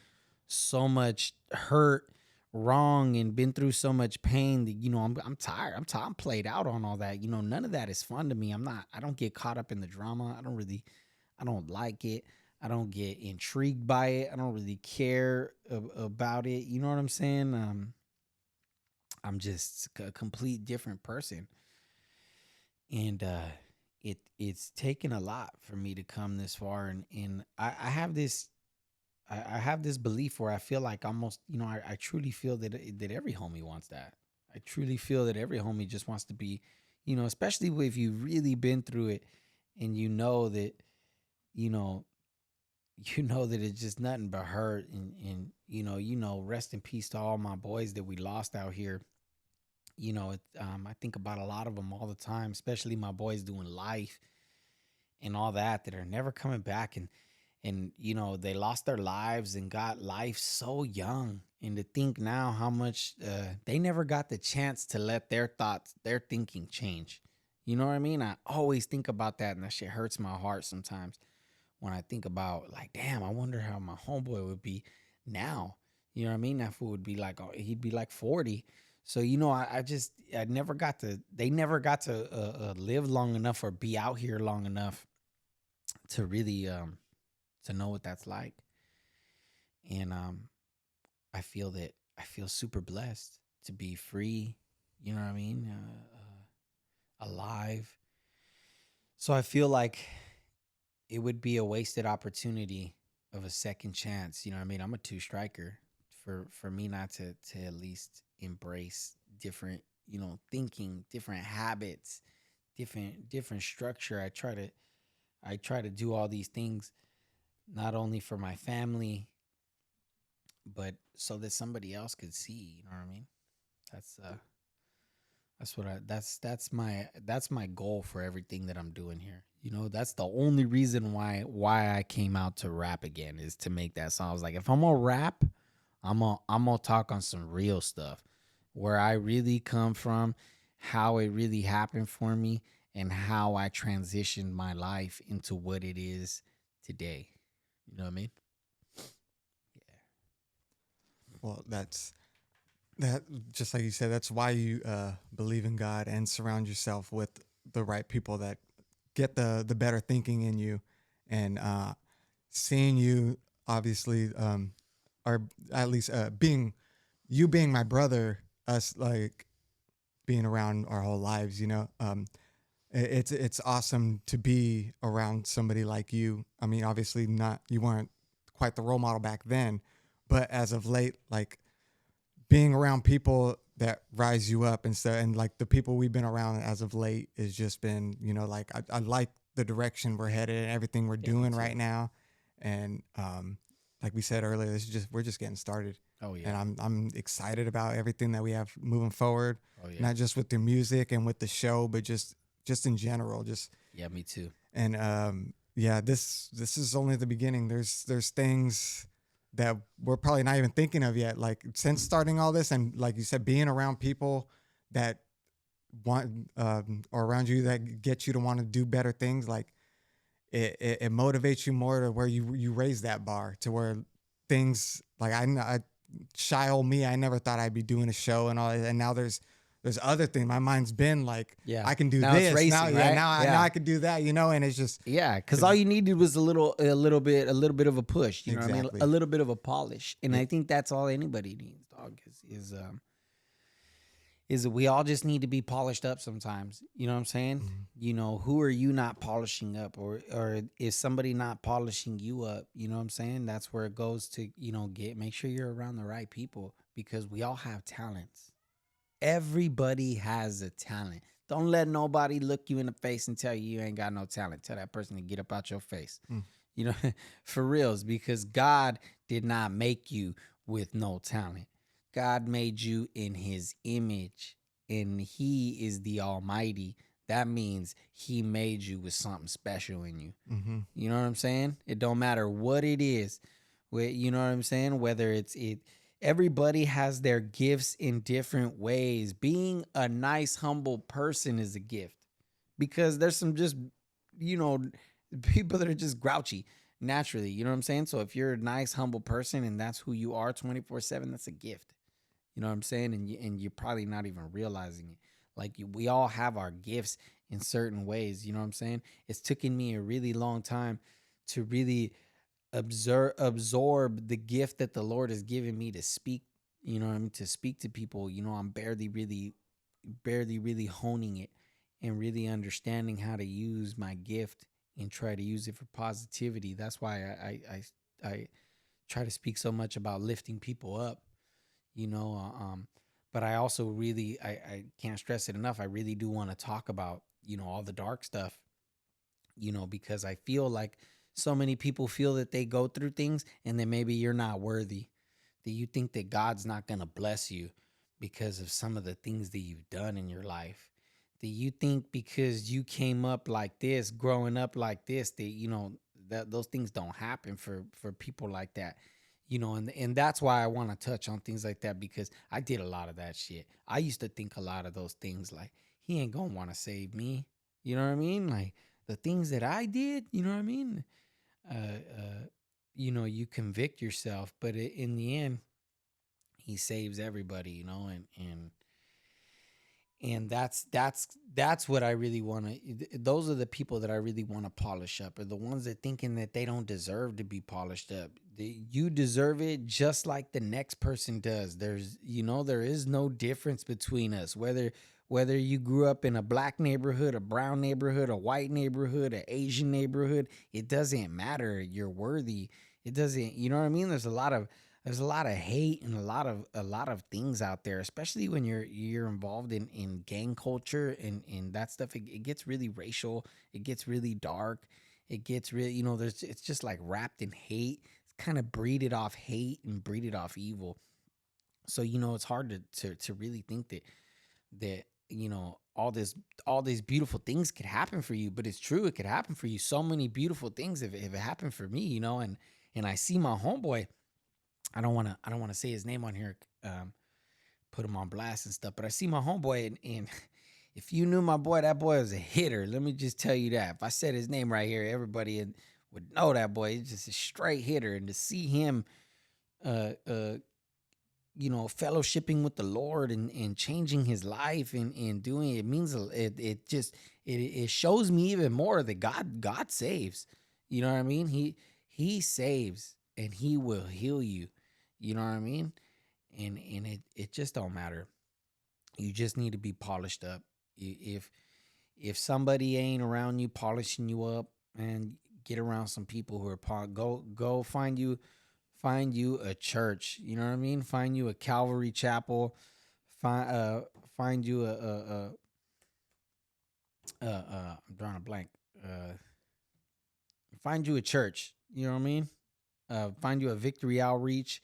so much hurt, wrong, and been through so much pain that, you know, I'm tired. I'm played out on all that. You know, none of that is fun to me. I don't get caught up in the drama. I don't like it. I don't get intrigued by it. I don't really care about it. You know what I'm saying? I'm just a complete different person. And it's taken a lot for me to come this far. And I have this I have this belief where I feel like almost, you know, I truly feel that every homie wants that. I truly feel that every homie just wants to be, you know, especially if you've really been through it and you know that, you know, you know that it's just nothing but hurt. And rest in peace to all my boys that we lost out here. You know, I think about a lot of them all the time, especially my boys doing life and all that are never coming back. And you know, they lost their lives and got life so young. And to think now how much they never got the chance to let their thoughts, their thinking change. You know what I mean? I always think about that, and that shit hurts my heart sometimes when I think about, like, damn, I wonder how my homeboy would be now. You know what I mean? That fool would be like, oh, he'd be like 40. So, you know, I never got to, they never got to live long enough or be out here long enough to really to know what that's like. And I feel super blessed to be free. You know what I mean? Alive. So I feel like it would be a wasted opportunity of a second chance. You know what I mean? I'm a two striker. For me not to at least embrace different, you know, thinking, different habits, different structure. I try to do all these things not only for my family, but so that somebody else could see. You know what I mean? That's uh, that's my goal for everything that I'm doing here. You know, that's the only reason why I came out to rap again, is to make that song. I was like, if I'm gonna rap, I'm gonna talk on some real stuff, where I really come from, how it really happened for me, and how I transitioned my life into what it is today. You know what I mean? Yeah. Well, that just like you said, that's why you believe in God and surround yourself with the right people that get the better thinking in you and seeing you, obviously, or at least being you being my brother, us like being around our whole lives, it's awesome to be around somebody like you. I mean, obviously not, you weren't quite the role model back then, but as of late, like being around people that rise you up and stuff, and like the people we've been around as of late has just been, like I like the direction we're headed and everything we're Yeah, me doing right too. now. And like we said earlier, this is just we're just getting started. Oh And yeah. I'm excited about everything that we have moving forward, Oh yeah. not just with the music and with the show, but just in general. Just Yeah, me too. and yeah, this is only the beginning. There's things that we're probably not even thinking of yet. Like since starting all this, and like you said, being around people that want or around you that get you to want to do better things, like it motivates you more to where you raise that bar to where things like I shy old me, I never thought I'd be doing a show and all that, and now there's other things. My mind's been like, Yeah. I can do Now it's this now. racing, Yeah, right? now Yeah. I can do that, and it's just Yeah, because all it's you needed was a little bit of a push. You know what I mean? A exactly. little bit of a polish, and Yeah. I think that's all anybody needs, dog. Is we all just need to be polished up sometimes. You know what I'm saying? Mhm. Who are you not polishing up, or is somebody not polishing you up? You know what I'm saying? That's where it goes to make sure you're around the right people because we all have talents. Everybody has a talent. Don't let nobody look you in the face and tell you ain't got no talent. Tell that person to get up out your face. Mm. You know, for reals, because God did not make you with no talent. God made you in his image, and he is the Almighty. That means he made you with something special in you. Mm-hmm. You know what I'm saying? It don't matter what it is. You know what I'm saying? Whether everybody has their gifts in different ways. Being a nice, humble person is a gift because there's some just, you know, people that are just grouchy naturally. You know what I'm saying? So if you're a nice, humble person and that's who you are 24/7, that's a gift. You know what I'm saying? And you're probably not even realizing it. Like we all have our gifts in certain ways. You know what I'm saying? It's taken me a really long time to really absorb the gift that the Lord has given me to speak. You know what I mean? To speak to people. I'm barely really honing it and really understanding how to use my gift and try to use it for positivity. That's why I try to speak so much about lifting people up you know but I also really I can't stress it enough. I really do want to talk about all the dark stuff, because I feel like so many people feel that they go through things and then maybe you're not worthy, that you think that God's not going to bless you because of some of the things that you've done in your life, that you think because you came up like this, growing up like this, that that those things don't happen for people like that. And that's why I want to touch on things like that, because I did a lot of that shit. I used to think a lot of those things like he ain't gonna want to save me. You know what I mean? Like the things that I did, you know what I mean? Uh, uh, you convict yourself, but in the end, he saves everybody, and that's what I really want to. Those are the people that I really want to polish up, are the ones that thinking that they don't deserve to be polished up. You deserve it just like the next person does. There is no difference between us, whether you grew up in a black neighborhood, a brown neighborhood, a white neighborhood, an Asian neighborhood. It doesn't matter. You're worthy. It doesn't. You know what I mean? There's a lot of hate and a lot of things out there, especially when you're involved in gang culture and that stuff. It gets really racial. It gets really dark. It gets really, it's just like wrapped in hate. It's kind of breeded off hate and breeded off evil. So it's hard to really think that all these beautiful things could happen for you, but it's true. It could happen for you. So many beautiful things if it happened for me, and I see my homeboy. I don't want to say his name on here, put him on blast and stuff. But I see my homeboy, and if you knew my boy, that boy was a hitter. Let me just tell you that. If I said his name right here, everybody would know that boy. He's just a straight hitter, and to see him, uh, uh, fellowshipping with the Lord and changing his life and doing it means it just it shows me even more that God saves. You know what I mean? He saves and he will heal you. You know what I mean? And it just don't matter. You just need to be polished up. If somebody ain't around you polishing you up, and get around some people who are go find you a church. You know what I mean? Find you a Calvary Chapel. Find you I'm drawing a blank. Uh, find you a church. You know what I mean? Find you a Victory Outreach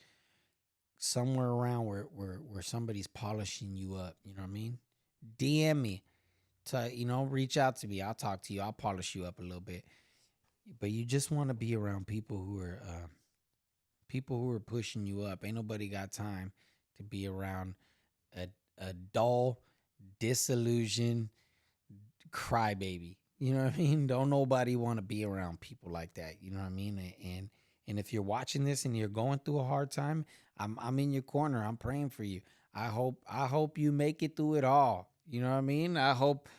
somewhere around where somebody's polishing you up. You know what I mean? DM me. Reach out to me. I'll talk to you. I'll polish you up a little bit. But you just want to be around people who are pushing you up. Ain't nobody got time to be around a dull, disillusioned crybaby. You know what I mean? Don't nobody want to be around people like that. You know what I mean? And if you're watching this and you're going through a hard time, I'm in your corner. I'm praying for you. I hope you make it through it all. You know what I mean? I hope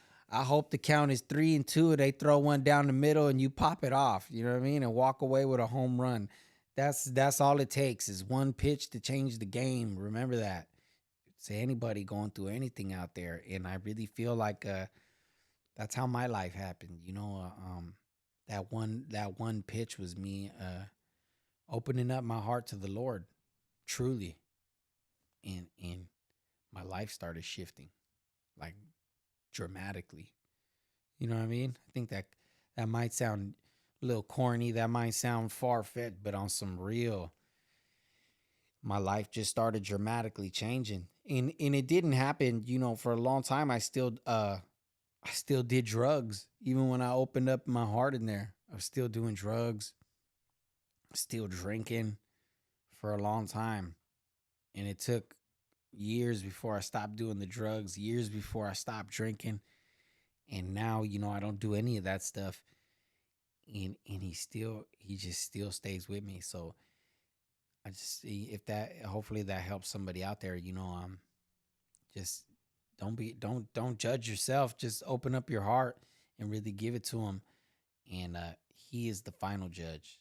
the count is 3-2. They throw one down the middle and you pop it off. You know what I mean? And walk away with a home run. That's all it takes is one pitch to change the game. Remember that. Say anybody going through anything out there, and I really feel like that's how my life happened. That one pitch was me opening up my heart to the Lord, truly, and my life started shifting, like dramatically. You know what I mean? I think that might sound a little corny. That might sound far fetched, but on some real, my life just started dramatically changing. And it didn't happen, for a long time. I still did drugs. Even when I opened up my heart in there, I was still doing drugs, still drinking for a long time. And it took years before I stopped doing the drugs, years before I stopped drinking. And now, I don't do any of that stuff. And he just still stays with me. So I just see if that hopefully that helps somebody out there, just don't judge yourself. Just open up your heart and really give it to him. And he is the final judge,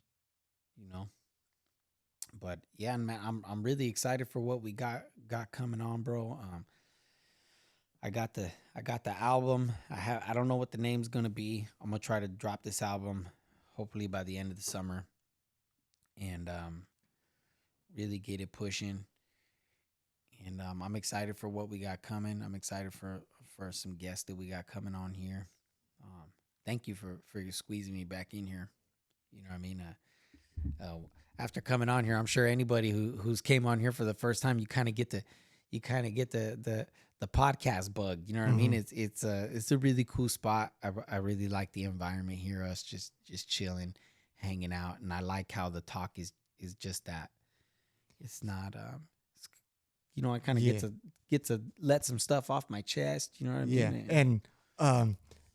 you know. But yeah, man, I'm really excited for what we got coming on, bro. I got the album. I don't know what the name's gonna be. I'm gonna try to drop this album hopefully by the end of the summer, and really get it pushing. And I'm excited for what we got coming. I'm excited for some guests that we got coming on here. Um, Thank you for squeezing me back in here. You know what I mean? Uh, After coming on here, I'm sure anybody who's came on here for the first time, you kind of get the podcast bug. You know what I mean? Hmm. It's a really cool spot. I really like the environment here. Us just chilling, hanging out, and I like how the talk is just that. It's not it's, I kind of Yeah. get to let some stuff off my chest. You know what I Yeah. mean? And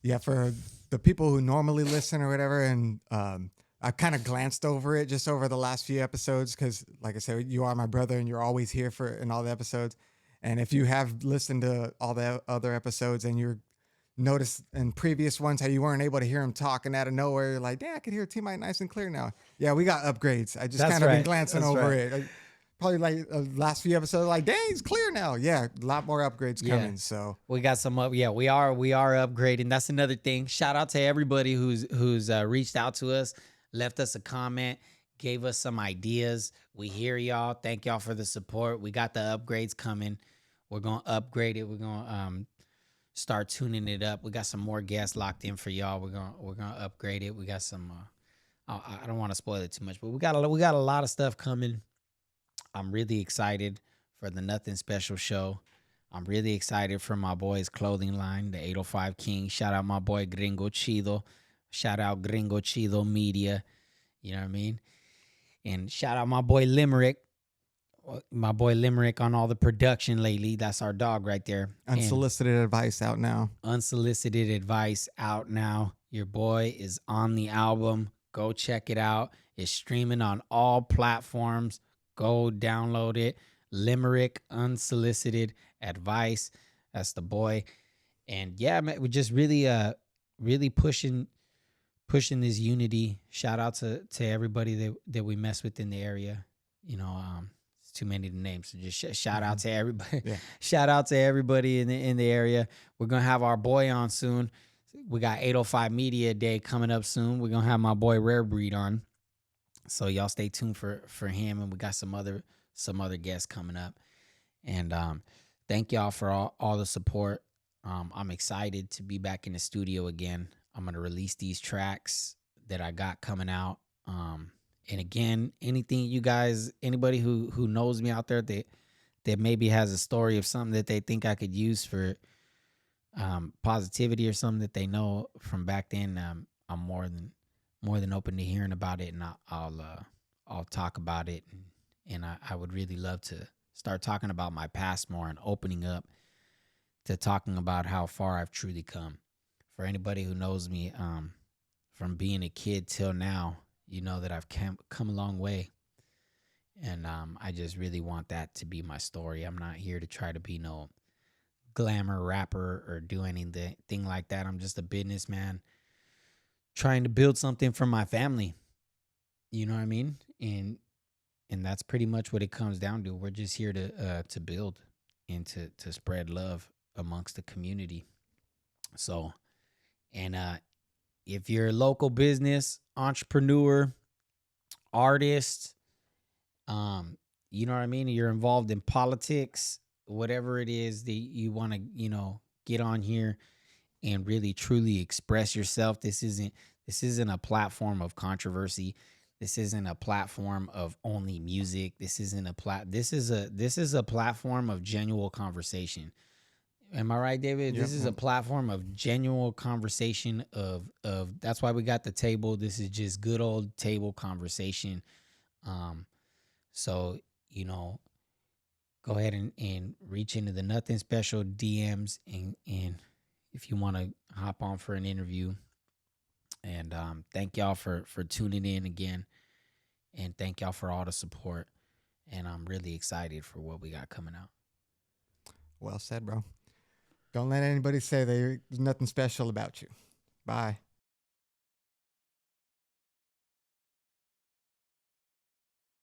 yeah, for the people who normally listen or whatever, and I kind of glanced over it just over the last few episodes because, like I said, you are my brother and you're always here for in all the episodes. And if you have listened to all the other episodes and you're noticed in previous ones how you weren't able to hear him talking out of nowhere, you're like, damn, I can hear T-Mite nice and clear now. Yeah, we got upgrades. I just That's kind of been right. glancing That's over right. it. Probably like last few episodes, like, dang, it's clear now. Yeah, a lot more upgrades Yeah. coming. So We got some up. Yeah, we are upgrading. That's another thing. Shout out to everybody who's reached out to us, left us a comment, gave us some ideas. We hear y'all. Thank y'all for the support. We got the upgrades coming. We're gonna upgrade it. We're gonna start tuning it up. We got some more guests locked in for y'all. We're gonna upgrade it. We got some. I don't want to spoil it too much, but we got a lot of stuff coming. I'm really excited for the Nothing Special show. I'm really excited for my boy's clothing line, the 805 King. Shout out my boy Gringo Chido. Shout out Gringo Chido Media. You know what I mean? And shout out my boy Limerick. My boy Limerick on all the production lately. That's our dog right there. And unsolicited advice out now. unsolicited advice out now. Your boy is on the album. Go check it out. It's streaming on all platforms. Go download it. Limerick Unsolicited Advice. That's the boy. And yeah, man, we're just really pushing pushing this unity. Shout out to everybody that we mess with in the area. It's too many to name, so just shout out to everybody. Yeah. Shout out to everybody in the area. We're gonna have our boy on soon. We got 805 Media Day coming up soon. We're gonna have my boy Rare Breed on, so y'all stay tuned for him. And we got some other guests coming up. And thank y'all for all the support. I'm excited to be back in the studio again. I'm gonna release these tracks that I got coming out. And again, anything you guys, anybody who knows me out there that maybe has a story of something that they think I could use for positivity or something that they know from back then, I'm more than open to hearing about it, and I'll talk about it, and I would really love to start talking about my past more and opening up to talking about how far I've truly come. For anybody who knows me, from being a kid till now, you know that I've come a long way. And I just really want that to be my story. I'm not here to try to be no glamour rapper or do anything like that. I'm just a businessman trying to build something for my family. You know what I mean? And that's pretty much what it comes down to. We're just here to build and to spread love amongst the community. So, and if you're a local business, entrepreneur, artist, you know what I mean? You're involved in politics, whatever it is that you want to, get on here and really truly express yourself. This isn't a platform of controversy. This isn't a platform of only music. This isn't this is a platform of genuine conversation. Am I right, David? Yep. This is a platform of genuine conversation of that's why we got the table. This is just good old table conversation. So, go ahead and reach into the Nothing Special DMs and if you want to hop on for an interview. And thank y'all for tuning in again. And thank y'all for all the support. And I'm really excited for what we got coming out. Well said, bro. Don't let anybody say there's nothing special about you. Bye.